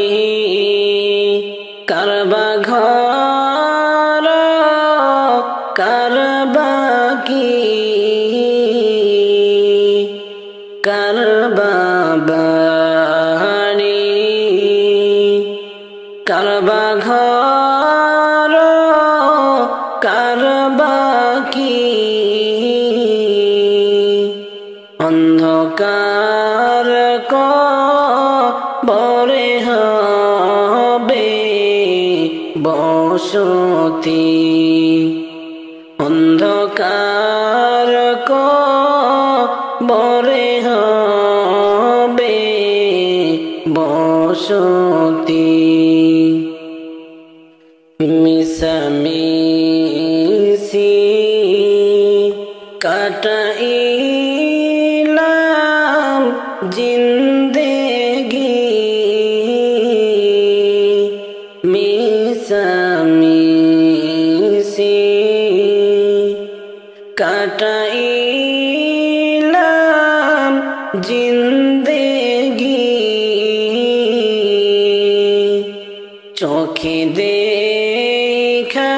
A: কারবা ঘর কারবা কি কারবা বাড়ি কারবা ঘর কারবা কি অন্ধকার কবরে হবে বসতি অন্ধকার কবরে হবে বসতি মিশামিশি কাটাইলাম জিন্দেগি মিশামিশি কাটাইলাম জিন্দেগি চোখে দেখা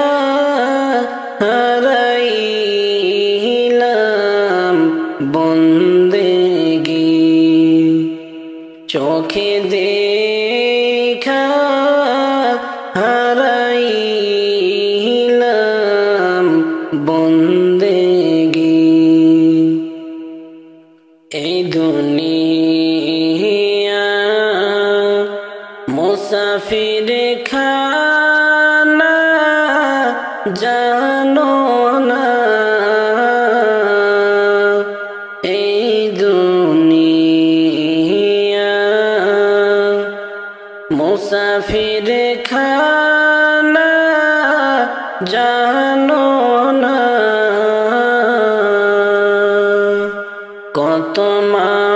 A: হারাইলাম বন্দেগি চোখে দেখা হারাইলাম বন্দেগি এই দুনিয়া মুসাফির খানা জানো না এই দুনিয়া মুসাফির খানা জানো না কত মা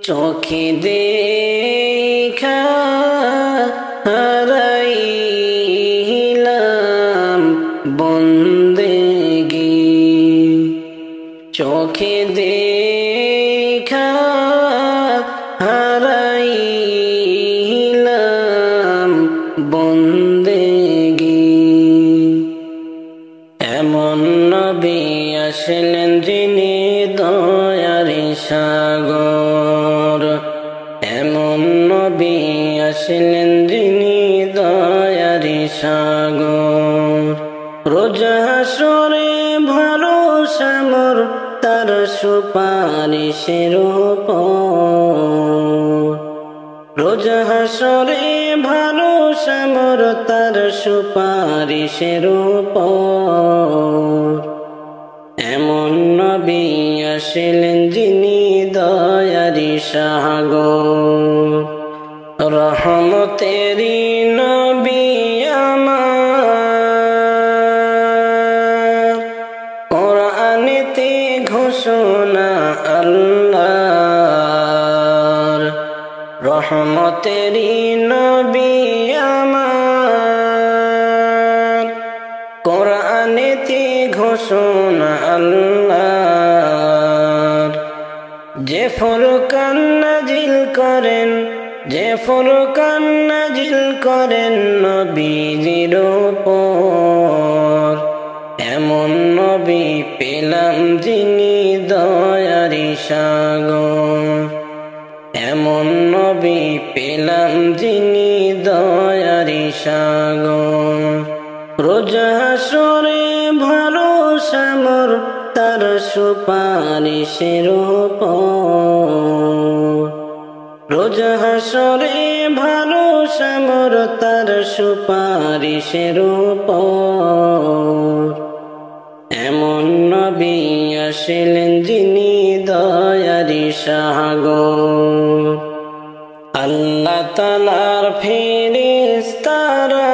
A: চোখে দেখা হারাইলাম বন্দেগি, চোখে দেখা হারাইলাম বন্দেগি। এমন নবী আসলেন যিনি দয়ার সাগর, এমন নবী আসলেন যিনি দয়ার সাগর। রোজ হাসরে ভরসা মোর তার সুপারিশের উপর, রোজ হাসরে ভরসা মোর তার সুপারিশের উপর। এমন নবী আসলেন যিনি দয়ারি সাগর, রহমতেরি নবী আমার, কোরআনেতে ঘোষণা আল্লাহর। রহমতেরি নবী আমার, কোরআনেতে ঘোষণা আল্লাহর। যে ফুরকান নাজিল করেন, যে ফুরকান নাজিল করেন নবীজির উপর। এমন নবী পেলাম যিনি দয়ারি সাগর, এমন নবী পেলাম যিনি দয়ারি সাগর। রোজ হাসরে ভরসা মোর তার সুপারিশের উপর, রোজ হাসরে ভরসা মোর তার সুপারিশের উপর। এমন নবী আসলেন যিনি দয়ারি সাগর। আল্লাহ তাআলার ফেরেশতারা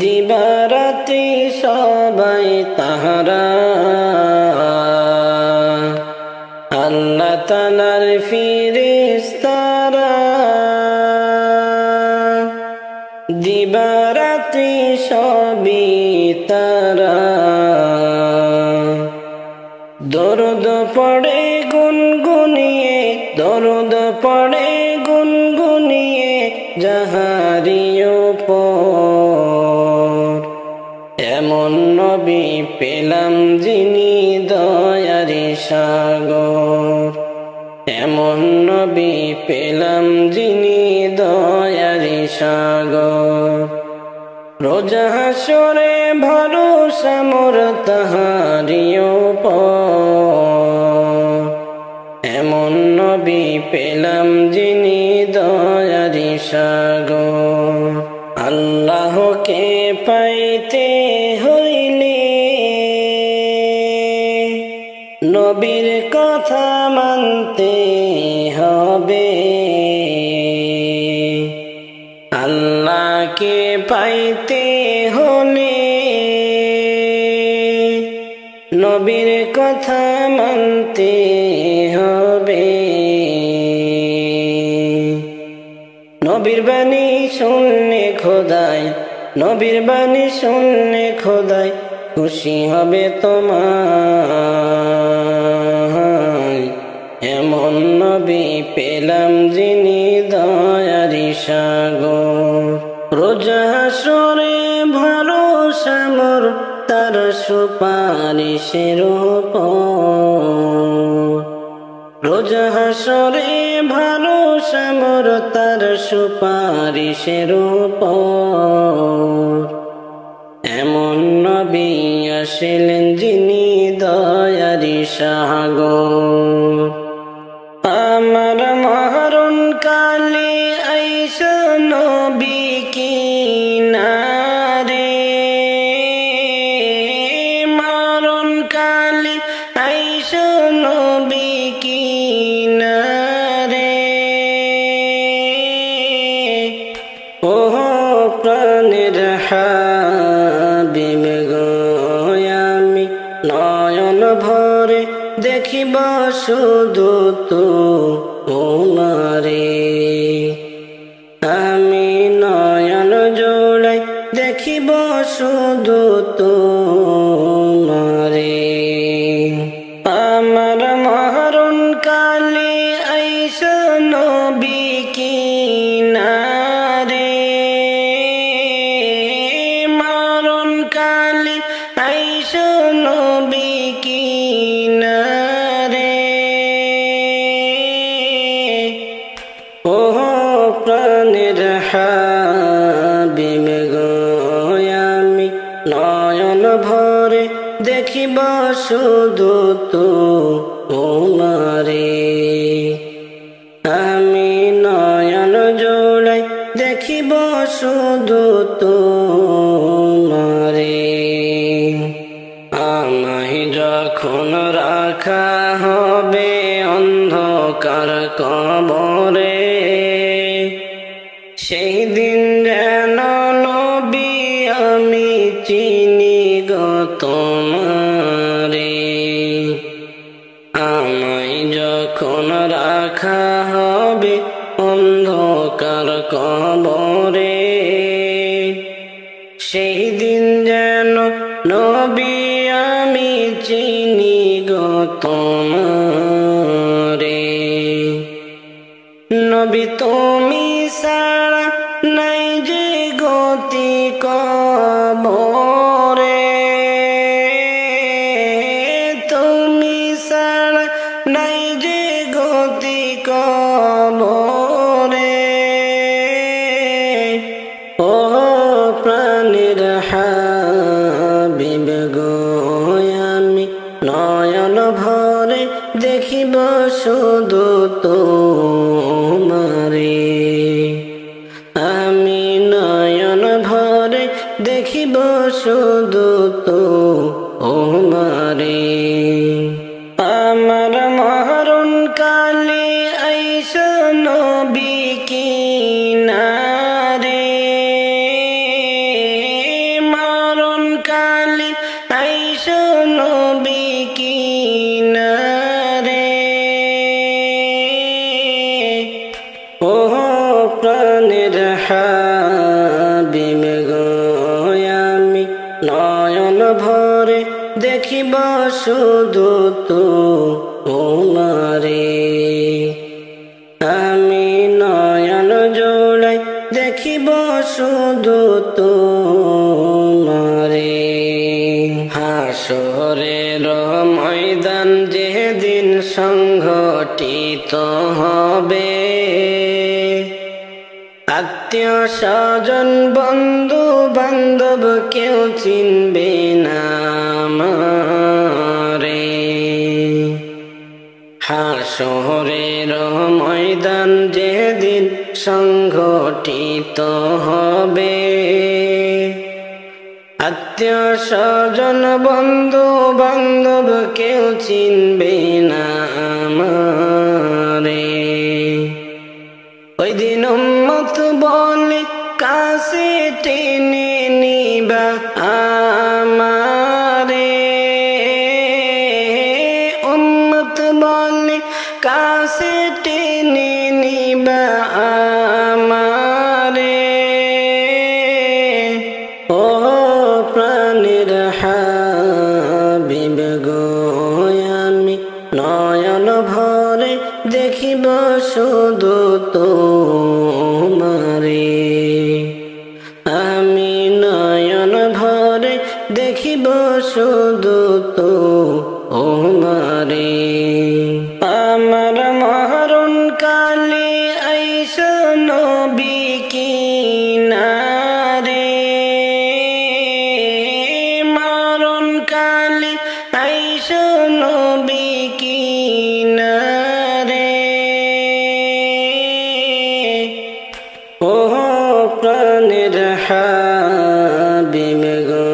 A: দিবারাতি সবাই তাহারা, আল্লাহ তাআলার ফেরেশতারা দিবারাতি সবই তারা। দরুদ পড়ে গুনগুনিয়ে, দরুদ পড়ে গুনগুনিয়ে যাহারি উপর। এমন নবী পেলাম যিনি দয়ারি সাগর, এমন নবী পেলাম যিনি দয়ারি সাগর। রোজ হাসরে ভরসা মোর তাহারি উপর। এমন নবী পেলাম যিনি দয়ারি সাগর। আল্লাহকে পাইতে হইলে নবীর কথা মানতে হবে, আল্লাহকে পাইতে হলে নবীর কথা মানতে হবে। নবীর বাণী শুনলে খোদাই, নবীর বাণী শুনলে খোদাই খুশি হবে তোমার। এমন নবী পেলাম যিনি দয়ারি সাগর। রোজ হাসরে ভরসা মোর তার সুপারিশের উপর, রোজ হাসরে ভরসা মোর তার সুপারিশের উপর। এমন নবী আসলেন যিনি দয়ারি সাগর। আমার মরণ কালে আইসা নবী কিনারে, মরণ কালে আইসা নবী কিনারে। ও প্রাণের হাবিব গো আমি নয়ন ভরে দেখিব শুধু তোমারে। আমি নয়ন জোড়াই দেখিব শুধু তোমারে। আমার মরণ কালে আইসা নবী কিনারে, মরণ কালে আইসা নবী কিনারে। ও প্রাণের হাবিব গো, আমি নয়ন ভরে দেখিব শুধু তোমারে। আমি নয়ন জোড়াই দেখিব শুধু তোমারে। আমায় যখন রাখা হবে অন্ধকার কবরে, সেই দিন যেন নবী আমি চিনি গো তোমারে। আমায় যখন রাখা হবে অন্ধকার কবরে, সেই দিন যেন নবী আমি চিনি গো তোমারে। নবী তুমি ছাড়া নাই যে গতি কবরে, তুমি ছাড়া নাই যে গতি কবরে। ও প্রাণের হাবিব গো, আমি নয়ন ভরে দেখিব শুধু তোমারে। আমি নয়ন ভরে দেখিব শুধু তোমারে। আমার মরণ কালে আইসা নবী কিনারে, মরণ কালে আইসা নবী কিনারে। ও প্রাণের হাবিব গো, আমি নয়ন ভরে দেখিব শুধু তোমারে। আমি নয়ন জোড়াই দেখিব শুধু তোমারে। হাসরের ময়দান যেদিন সংঘটিত হবে, আত্মীয় স্বজন বন্ধু বান্ধব কেউ চিনবে না আমারে। হাসরের ময়দান যেদিন সংঘটিত হবে, আত্মীয় স্বজন বন্ধু বান্ধব কেউ চিনবে না আমারে। ওই দিন উম্মত বলে কাছে টেনে নিবা আমারে, উম্মত বলে কাছে টেনে নিবা আমারে। ও প্রাণের হাবিব গো, আমি নয়ন ভরে দেখিব শুধু তোমারে। আমি নয়ন ভরে দেখিব শুধু তোমারে। আমার মরণ কালে আইসা নবী কিনারে, মরণ কালে আইসা নবী কিনারে। ও প্রাণের হাবিব গো,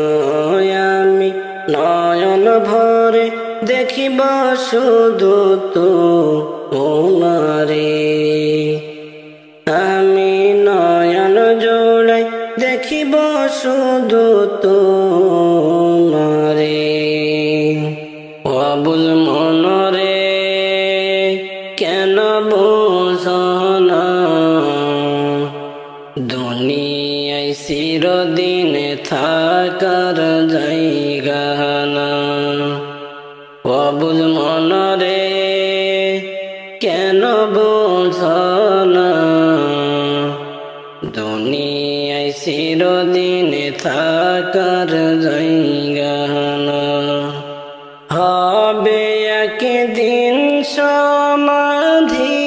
A: আমি নয়ন ভরে দেখিব শুধু তোমারে। আমি নয়ন জোড়াই দেখিব শুধু তোমারে। আবুল মন মনরে কেন বুঝো না দুনিয়ায় চিরদিন থাকার জায়গা না। অবুঝ মনরে কেন বুঝো না দুনিয়ায় চিরদিন থাকার জায়গা না। হবে একদিন সমাধি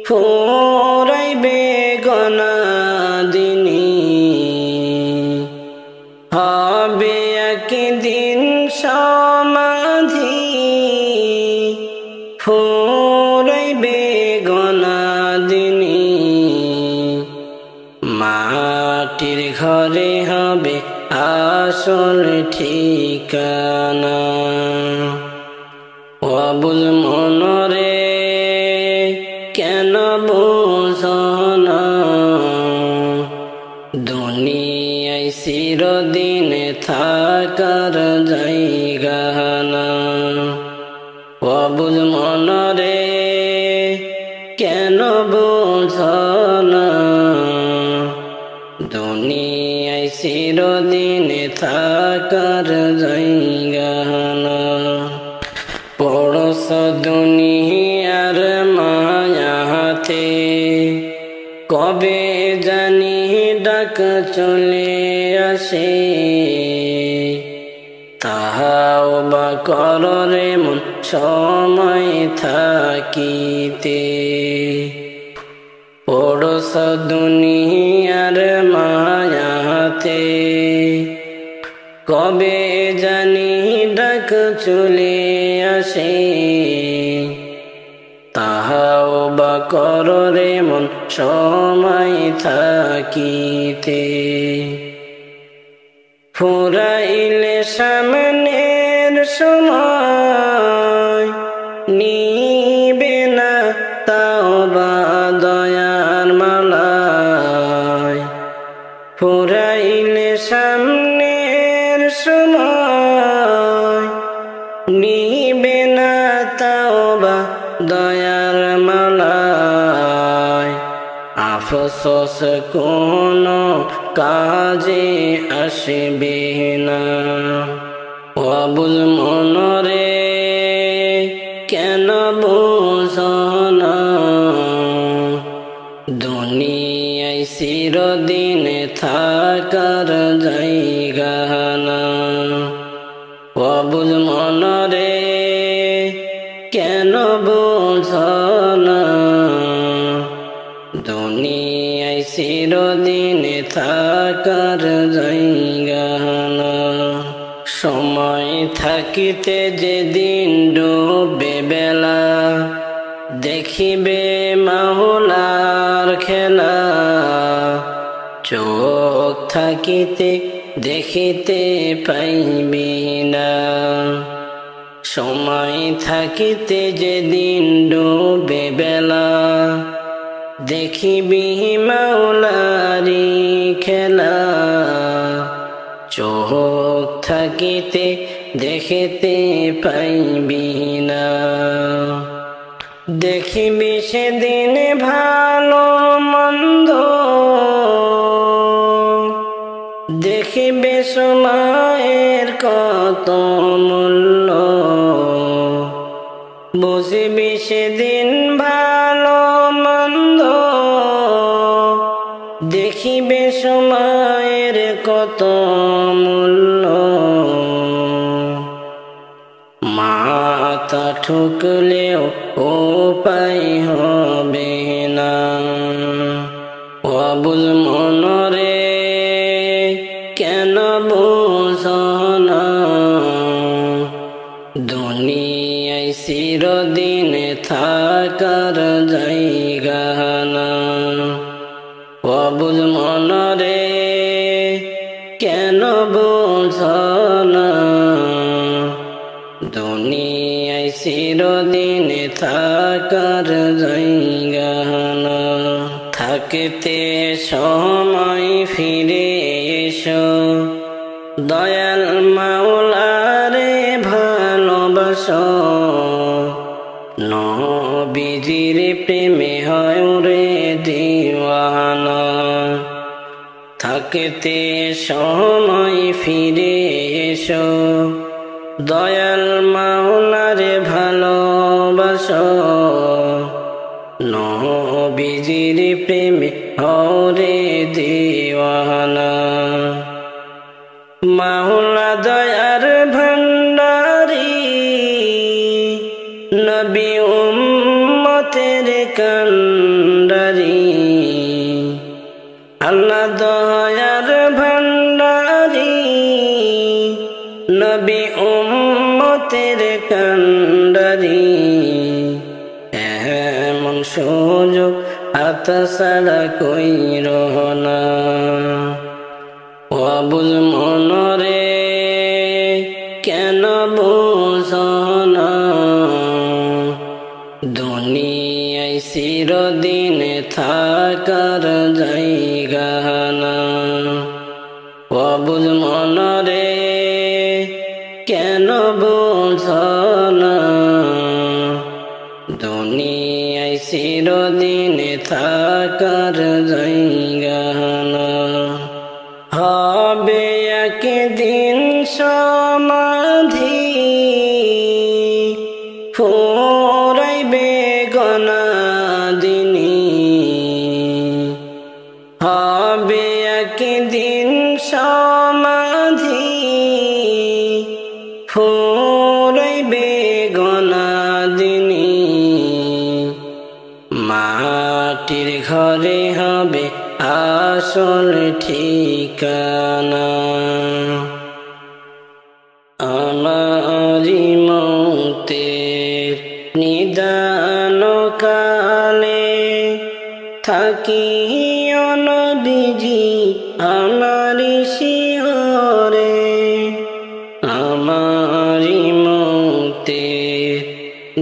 A: ফুরাইবে গনাদিনী, হবে একদিন সমাধি ফুরাইবে গনাদিনী। মাটির ঘরে হবে আসল ঠিকানা। অবুঝ মনরে কেন বুঝো না দুনিয়ায় চিরদিন থাকার জায়গা না। অবুঝ মনরে কেন বুঝো না দুনিয়ায় চিরদিন থাকার জায়গা না। পড়স দুনিয়ার মায়াতে কবে জানি ডাক চলে আসে, তাহাও বা কররে মন সময় থাকিতে। পড়স দুনিয়ার মায়াতে কবে জানি ডাক চলে আসে, তাহাও বা কররে মন সময় থাকিতে। ফুরাইলে সামনের সময় নিবে না তাও বা দয়ার মালায়। ফুরাইলে সামনের সময় নিবে না তাও বা দয়ার মালায়। আফসোস কোনো কাজে আসবে না। অবুঝ মনরে কেন বুঝো না দুনিয়ায় চিরদিন থাকার জায়গা না। অবুঝ মনরে কেন বুঝো না দুনিয়ায় চিরদিন থাকার জায়গা না। সময় থাকিতে যেদিন ডুবে বেলা দেখিবে মাওলার খেলা। চোখ থাকিতে দেখিতে পাইবি না, সময় থাকিতে যেদিন ডুবে বেলা দেখিবি মাওলারি খেলা। চোখ থাকিতে দেখিতে পাইবি না, দেখিবি সেদিন ভালো মন্দ, দেখিবে সময়ের কত মূল্য। বুঝিবি সেদিন ভালো মন্দ, দেখিবে সময়ের কত মূল্য। মাথা ঠুকলেও উপায় হবে না। অবুঝ মনরে কেন বুঝো না দুনিয়ায় চিরদিন থাকার জায়গা না। অবুঝ মনরে কেন বুঝো না দুনিয়ায় চিরদিন থাকার জায়গা না। থাকতে সময় ফিরে এসো দয়াল মাওলারে ভালো ভালোবাসো নবীজির প্রেমে হয় রে দিওয়ানা থাকতে সময় ফিরে এসো দয়াল মাওলারে ভালোবাসো নবীজির প্রেমে হয় রে দিওয়ানা মাওলা দয়ার ভান্ডারী নবী উম্মতের কান্ডারী আল্লাহ দয়ার ভান্ডারী নবী উম্মতের কান্ডারী এমন সুযোগ হাতছাড়া কইরো না অবুল মনরে কেন বুঝো না দুনিয়ায় চিরদিন থাকার জায়গা না অবুল মনরে কেন বুঝো না দুনিয়ায় চিরদিন থাকার জায়গা না হবে একদিন সমাধি ফুরাইবে গনাদিনী হবে একদিন সমাধি ফুরাইবে গনাদিনী মাটির ঘরে হবে আসল ঠিকানা আমারি মৌতের নিদান কালে থাকিও নবীজি আমারি শিয়রে আমারি মৌতের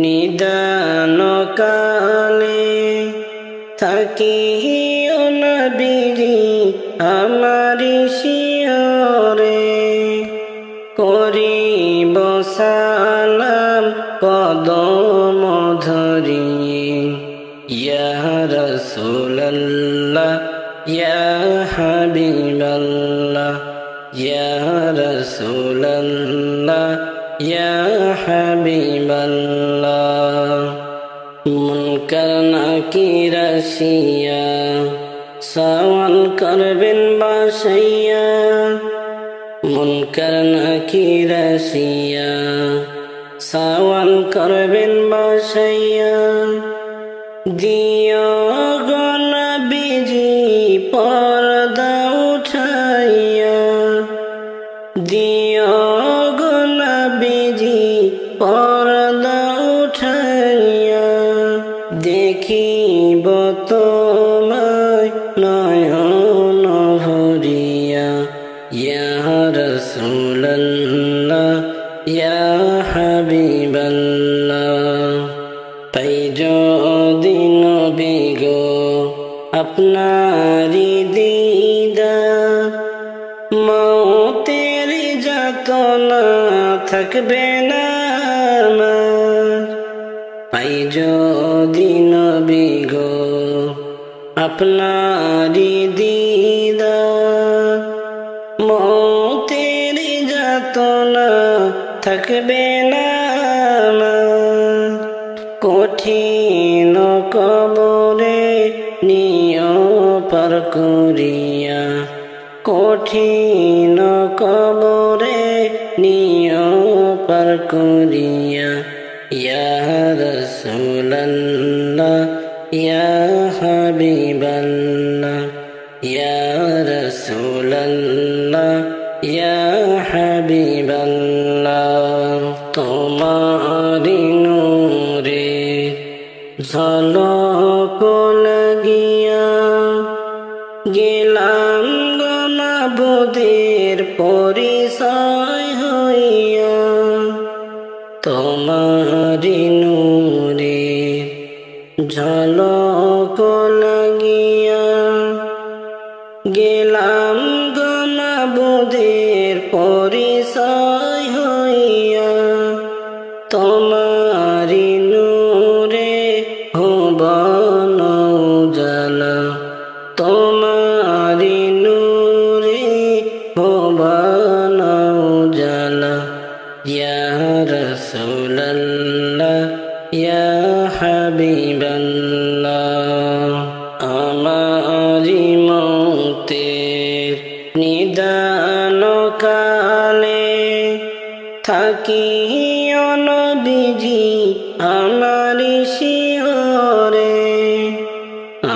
A: নিদান কালে থাকিও নবীজি আমারি শিয়রে করিব সালাম কদম ধরিয়ে ইয়া রাসূলুল্লাহ ইয়া হাবিবাল্লাহ ইয়া রাসূলুল্লাহ ইয়া হাবিবাল্লাহ মুনকার নাকির আসিয়া সওয়াল করবেন বাসাইয়া মুনকার নাকির আসিয়া সওয়াল করবেন বাসাইয়া দিও গো নবীজি পর্দা উঠাইয়া দিও গো নবীজি পর্দা উঠাইয়া দেখিব তোমায় নয়ন ভরিয়া ইয়া রাসূলুল্লাহ ইয়া হাবিবাল্লাহ পাই যদি নবী গো আপনারি দিদার মৌতের যাতনা থাকবে না আমার পাই যদি নবী গো আপনারি দিদার মৌতের যাতনা থাকবে না আমার কঠিন কবরে নিয় পার করিয়া কঠিন কবরে নিয় পার করিয়া ইয়া রাসূলুল্লাহ ইয়া হাবিবাল্লাহ ইয়া রাসূলুল্লাহ ইয়া হাবিবাল্লাহ তোমারি নূরে ঝলক লাগিয়া গেলাম গো মাবুদের পরিচয় হইয়া তোমারি নূরে ঝলক লাগিয়া গেলাম গো মাবুদের পরিচয় হইয়া তোমারি নূরে ভুবন উজালা তোমারি নূরে ভুবন উজালা ইয়া রাসূলুল্লাহ ইয়া হাবিবাল্লাহ আমারি মৌতের নিদান কালে থাকিও নবীজি আমারি শিয়রে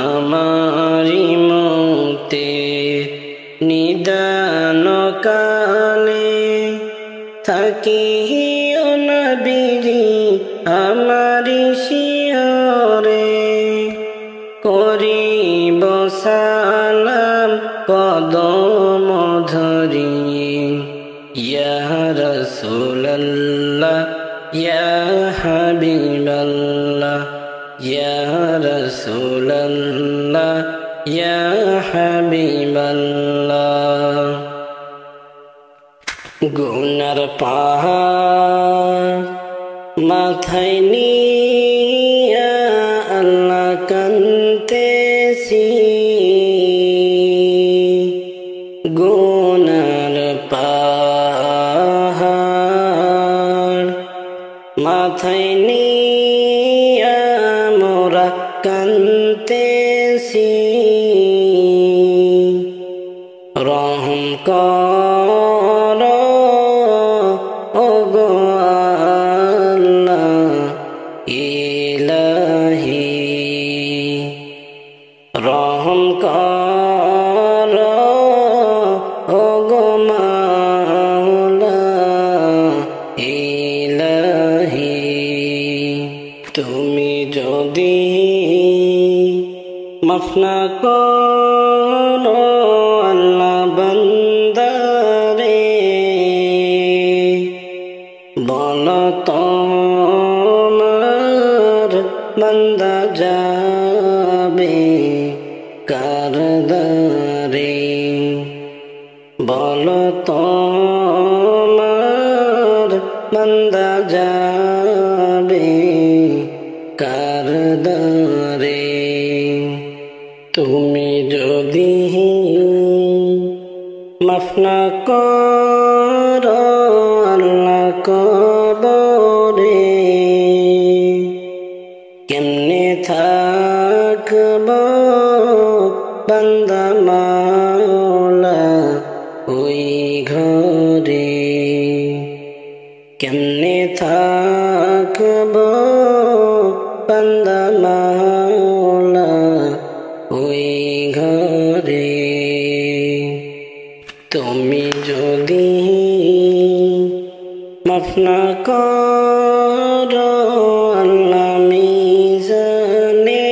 A: আমারি মৌতের নিদান কালে থাকিও নবীজি আমারি শিয়রে করিব সালাম কদম ধরি ইয়া রাসূলুল্লাহ ইয়া হাবিবাল্লাহ ইয়া রাসূলুল্লাহ ইয়া হাবিবাল্লাহ গুনার পাহাড় মাথায় নিয়া আল্লাহ কান্দেছি গুনার পাহাড় মাথায় নিয়া মোরা কান্দেছি রহম কর ওগো আল্লাহ ইলাহি রহম কর ওগো মাওলা ইলাহি তুমি যদি মাফ না করো আল্লাহ বান্দারে বলো তোমার বান্দা যাবে কার দ্বারে বলো তোমার বান্দা যাবে কার দ্বারে তুমি যদি মাফ না করো আল্লাহ কবরে কেমনে থাকব বান্দা মাওলা ওই ঘরে কেমনে থাকব বান্দা মাওলা ওই ঘরে তুমি যদি মাফ না করো আল্লাহ মিজানে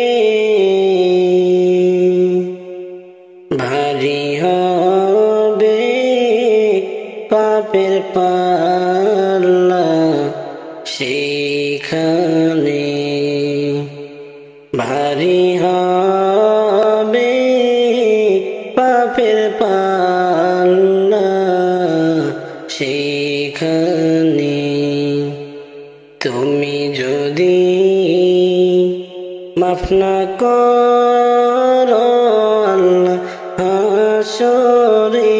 A: ভারী হবে পাপের পাল্লা সেখানে ভারী হবে পাপের পাল্লা সেখানে তুমি যদি মাফ না করো আল্লাহ হাসরে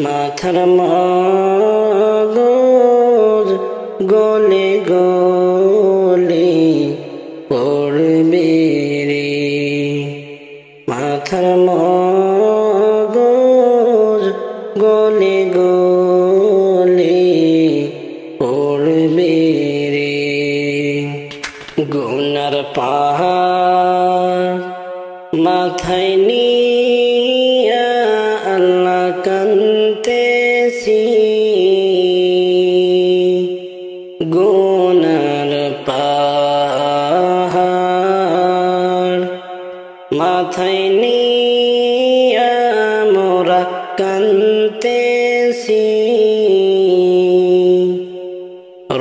A: মাথার মগজ গলে গলে পড়বে রে মাথার মগজ গলে গলে পড়বে রে গুনার পাহাড় মাথায় নিয়া আল্লাহ কান্দেছি গুনার পাহাড় মাথায় নিয়া মোরা কান্দেছি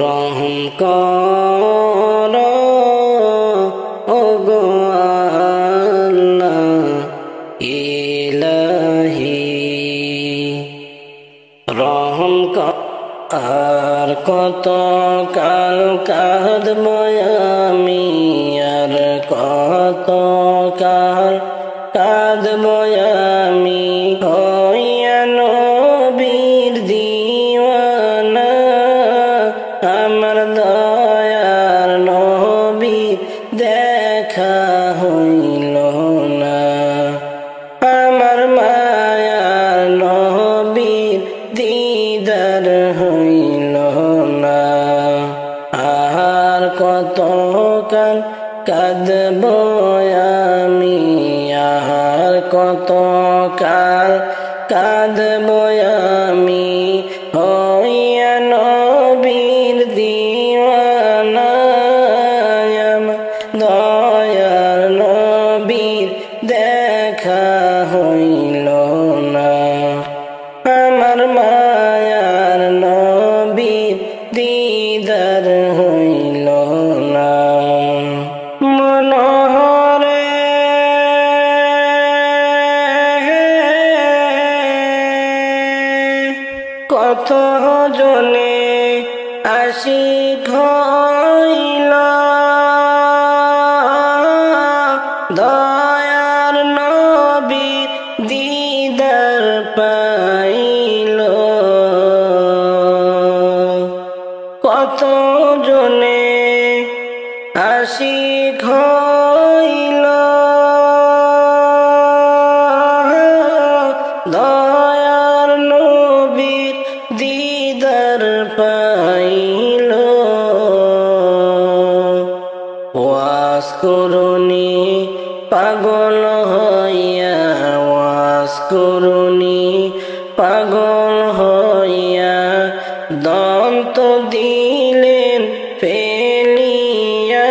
A: রহম কর ওগো আল্লাহ ইলাহি রহম কর আর কত কাল কাঁদব আমি, আর কত কাল কাঁদব আমি, হইয়া নবীর দিওয়ানা। আমার দয়ার নবীর দেখা হইল না, আমার মায়ার নবীর দিদার হইল না। আর কত কাল কাঁদব আমি, আর কত কাল কাঁদব আমি, হইয়া নবীর দিওয়ানা। আমার দয়ার নবীর দেখা হইল না, আমার মায়ার নবীর দিদার হইল না। মনোহরে কত জনে আশিক হইল, দয়ার নবীর দিদার পাইল। কত জনে আশিক হইল, দয়ার নবীর দিদার পাইল। ওয়াজ করুনি পাগল হইয়া, ওয়াজ করুনি পাগল হইয়া, দন্ত দিলেন ফেলিয়া।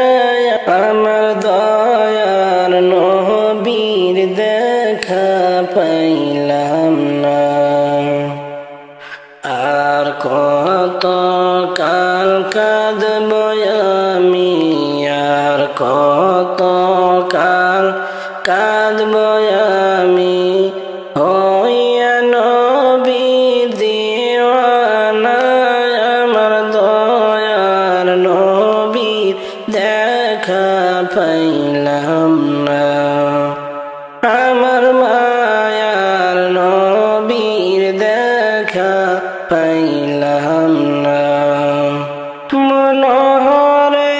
A: আমার দয়ার নবীর দেখা পাইলাম না, আর কত কাল কাঁদব আমি, আর কত কাল কাঁদব আমি, হইয়া নবীর দিওয়ানা। আমার দয়ার নবীর দেখা পাইলাম না, আমার মায়ার নবীর দেখা পাইলাম না। মনোহরে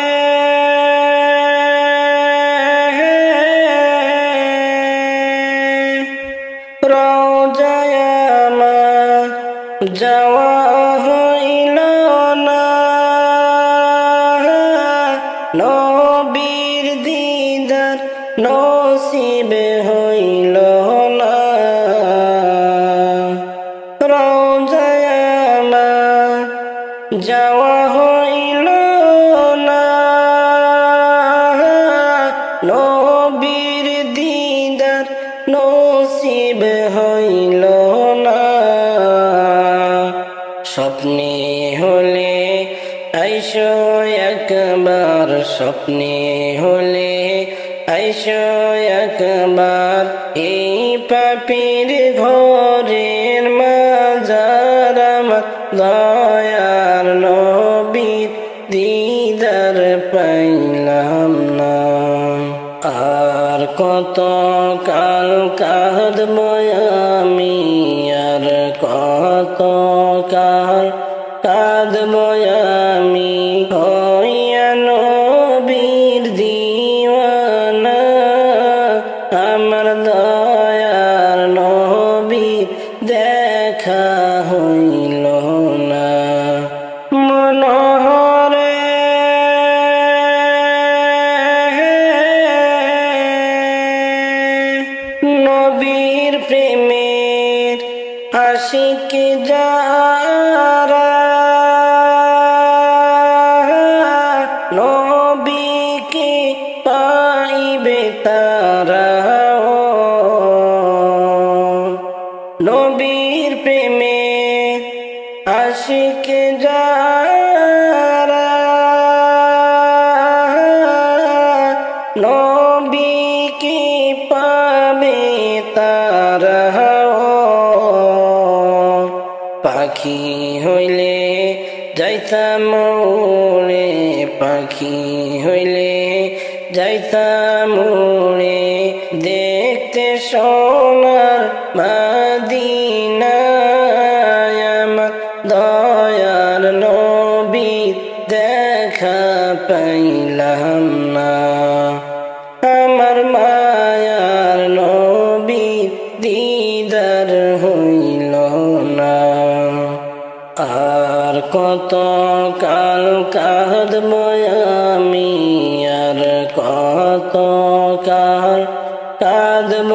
A: রওজায় আমার যাওয়া হইল না, নবীর দিদার নসিব হইল না। রওজায় আমার যাওয়া হইল না, নবীর দিদার নসিব হইল না। স্বপ্নে হলে আইসো একবার, স্বপ্নে হলে আইসো একবার, এই পাপীর ঘরের মাজার। আমার দয়ার নবীর দিদার পাইলাম না, আর কত কাল কাঁদব আমি, আর কত কাল কাঁদব আমি, হইয়া নবীর দিওয়ানা। আমার দয়ার নবীর দেখা হইল না। মনোহরে নবীর প্রেমে উড়ে পাখি হইলে যাইতাম উড়ে দেখতে সোনার মদিনা আমার দয়ার নবী দেখা পাইলাম না আমার মায়ার নবী দিদার হইল না আর কত কাল কাঁদব আমি আর কত কাল কাঁদব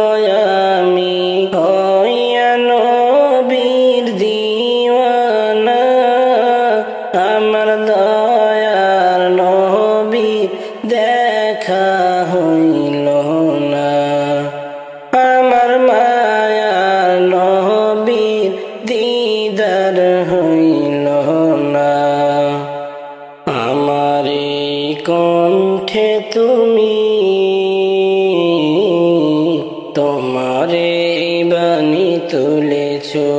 A: আমি হইয়া নবীর দিওয়ানা আমার দয়ার নবীর দেখা হইল না আমার মায়ার নবীর দিদার হইল না আমারে কণ্ঠে তুমি তোমারে বাণী তুলেছো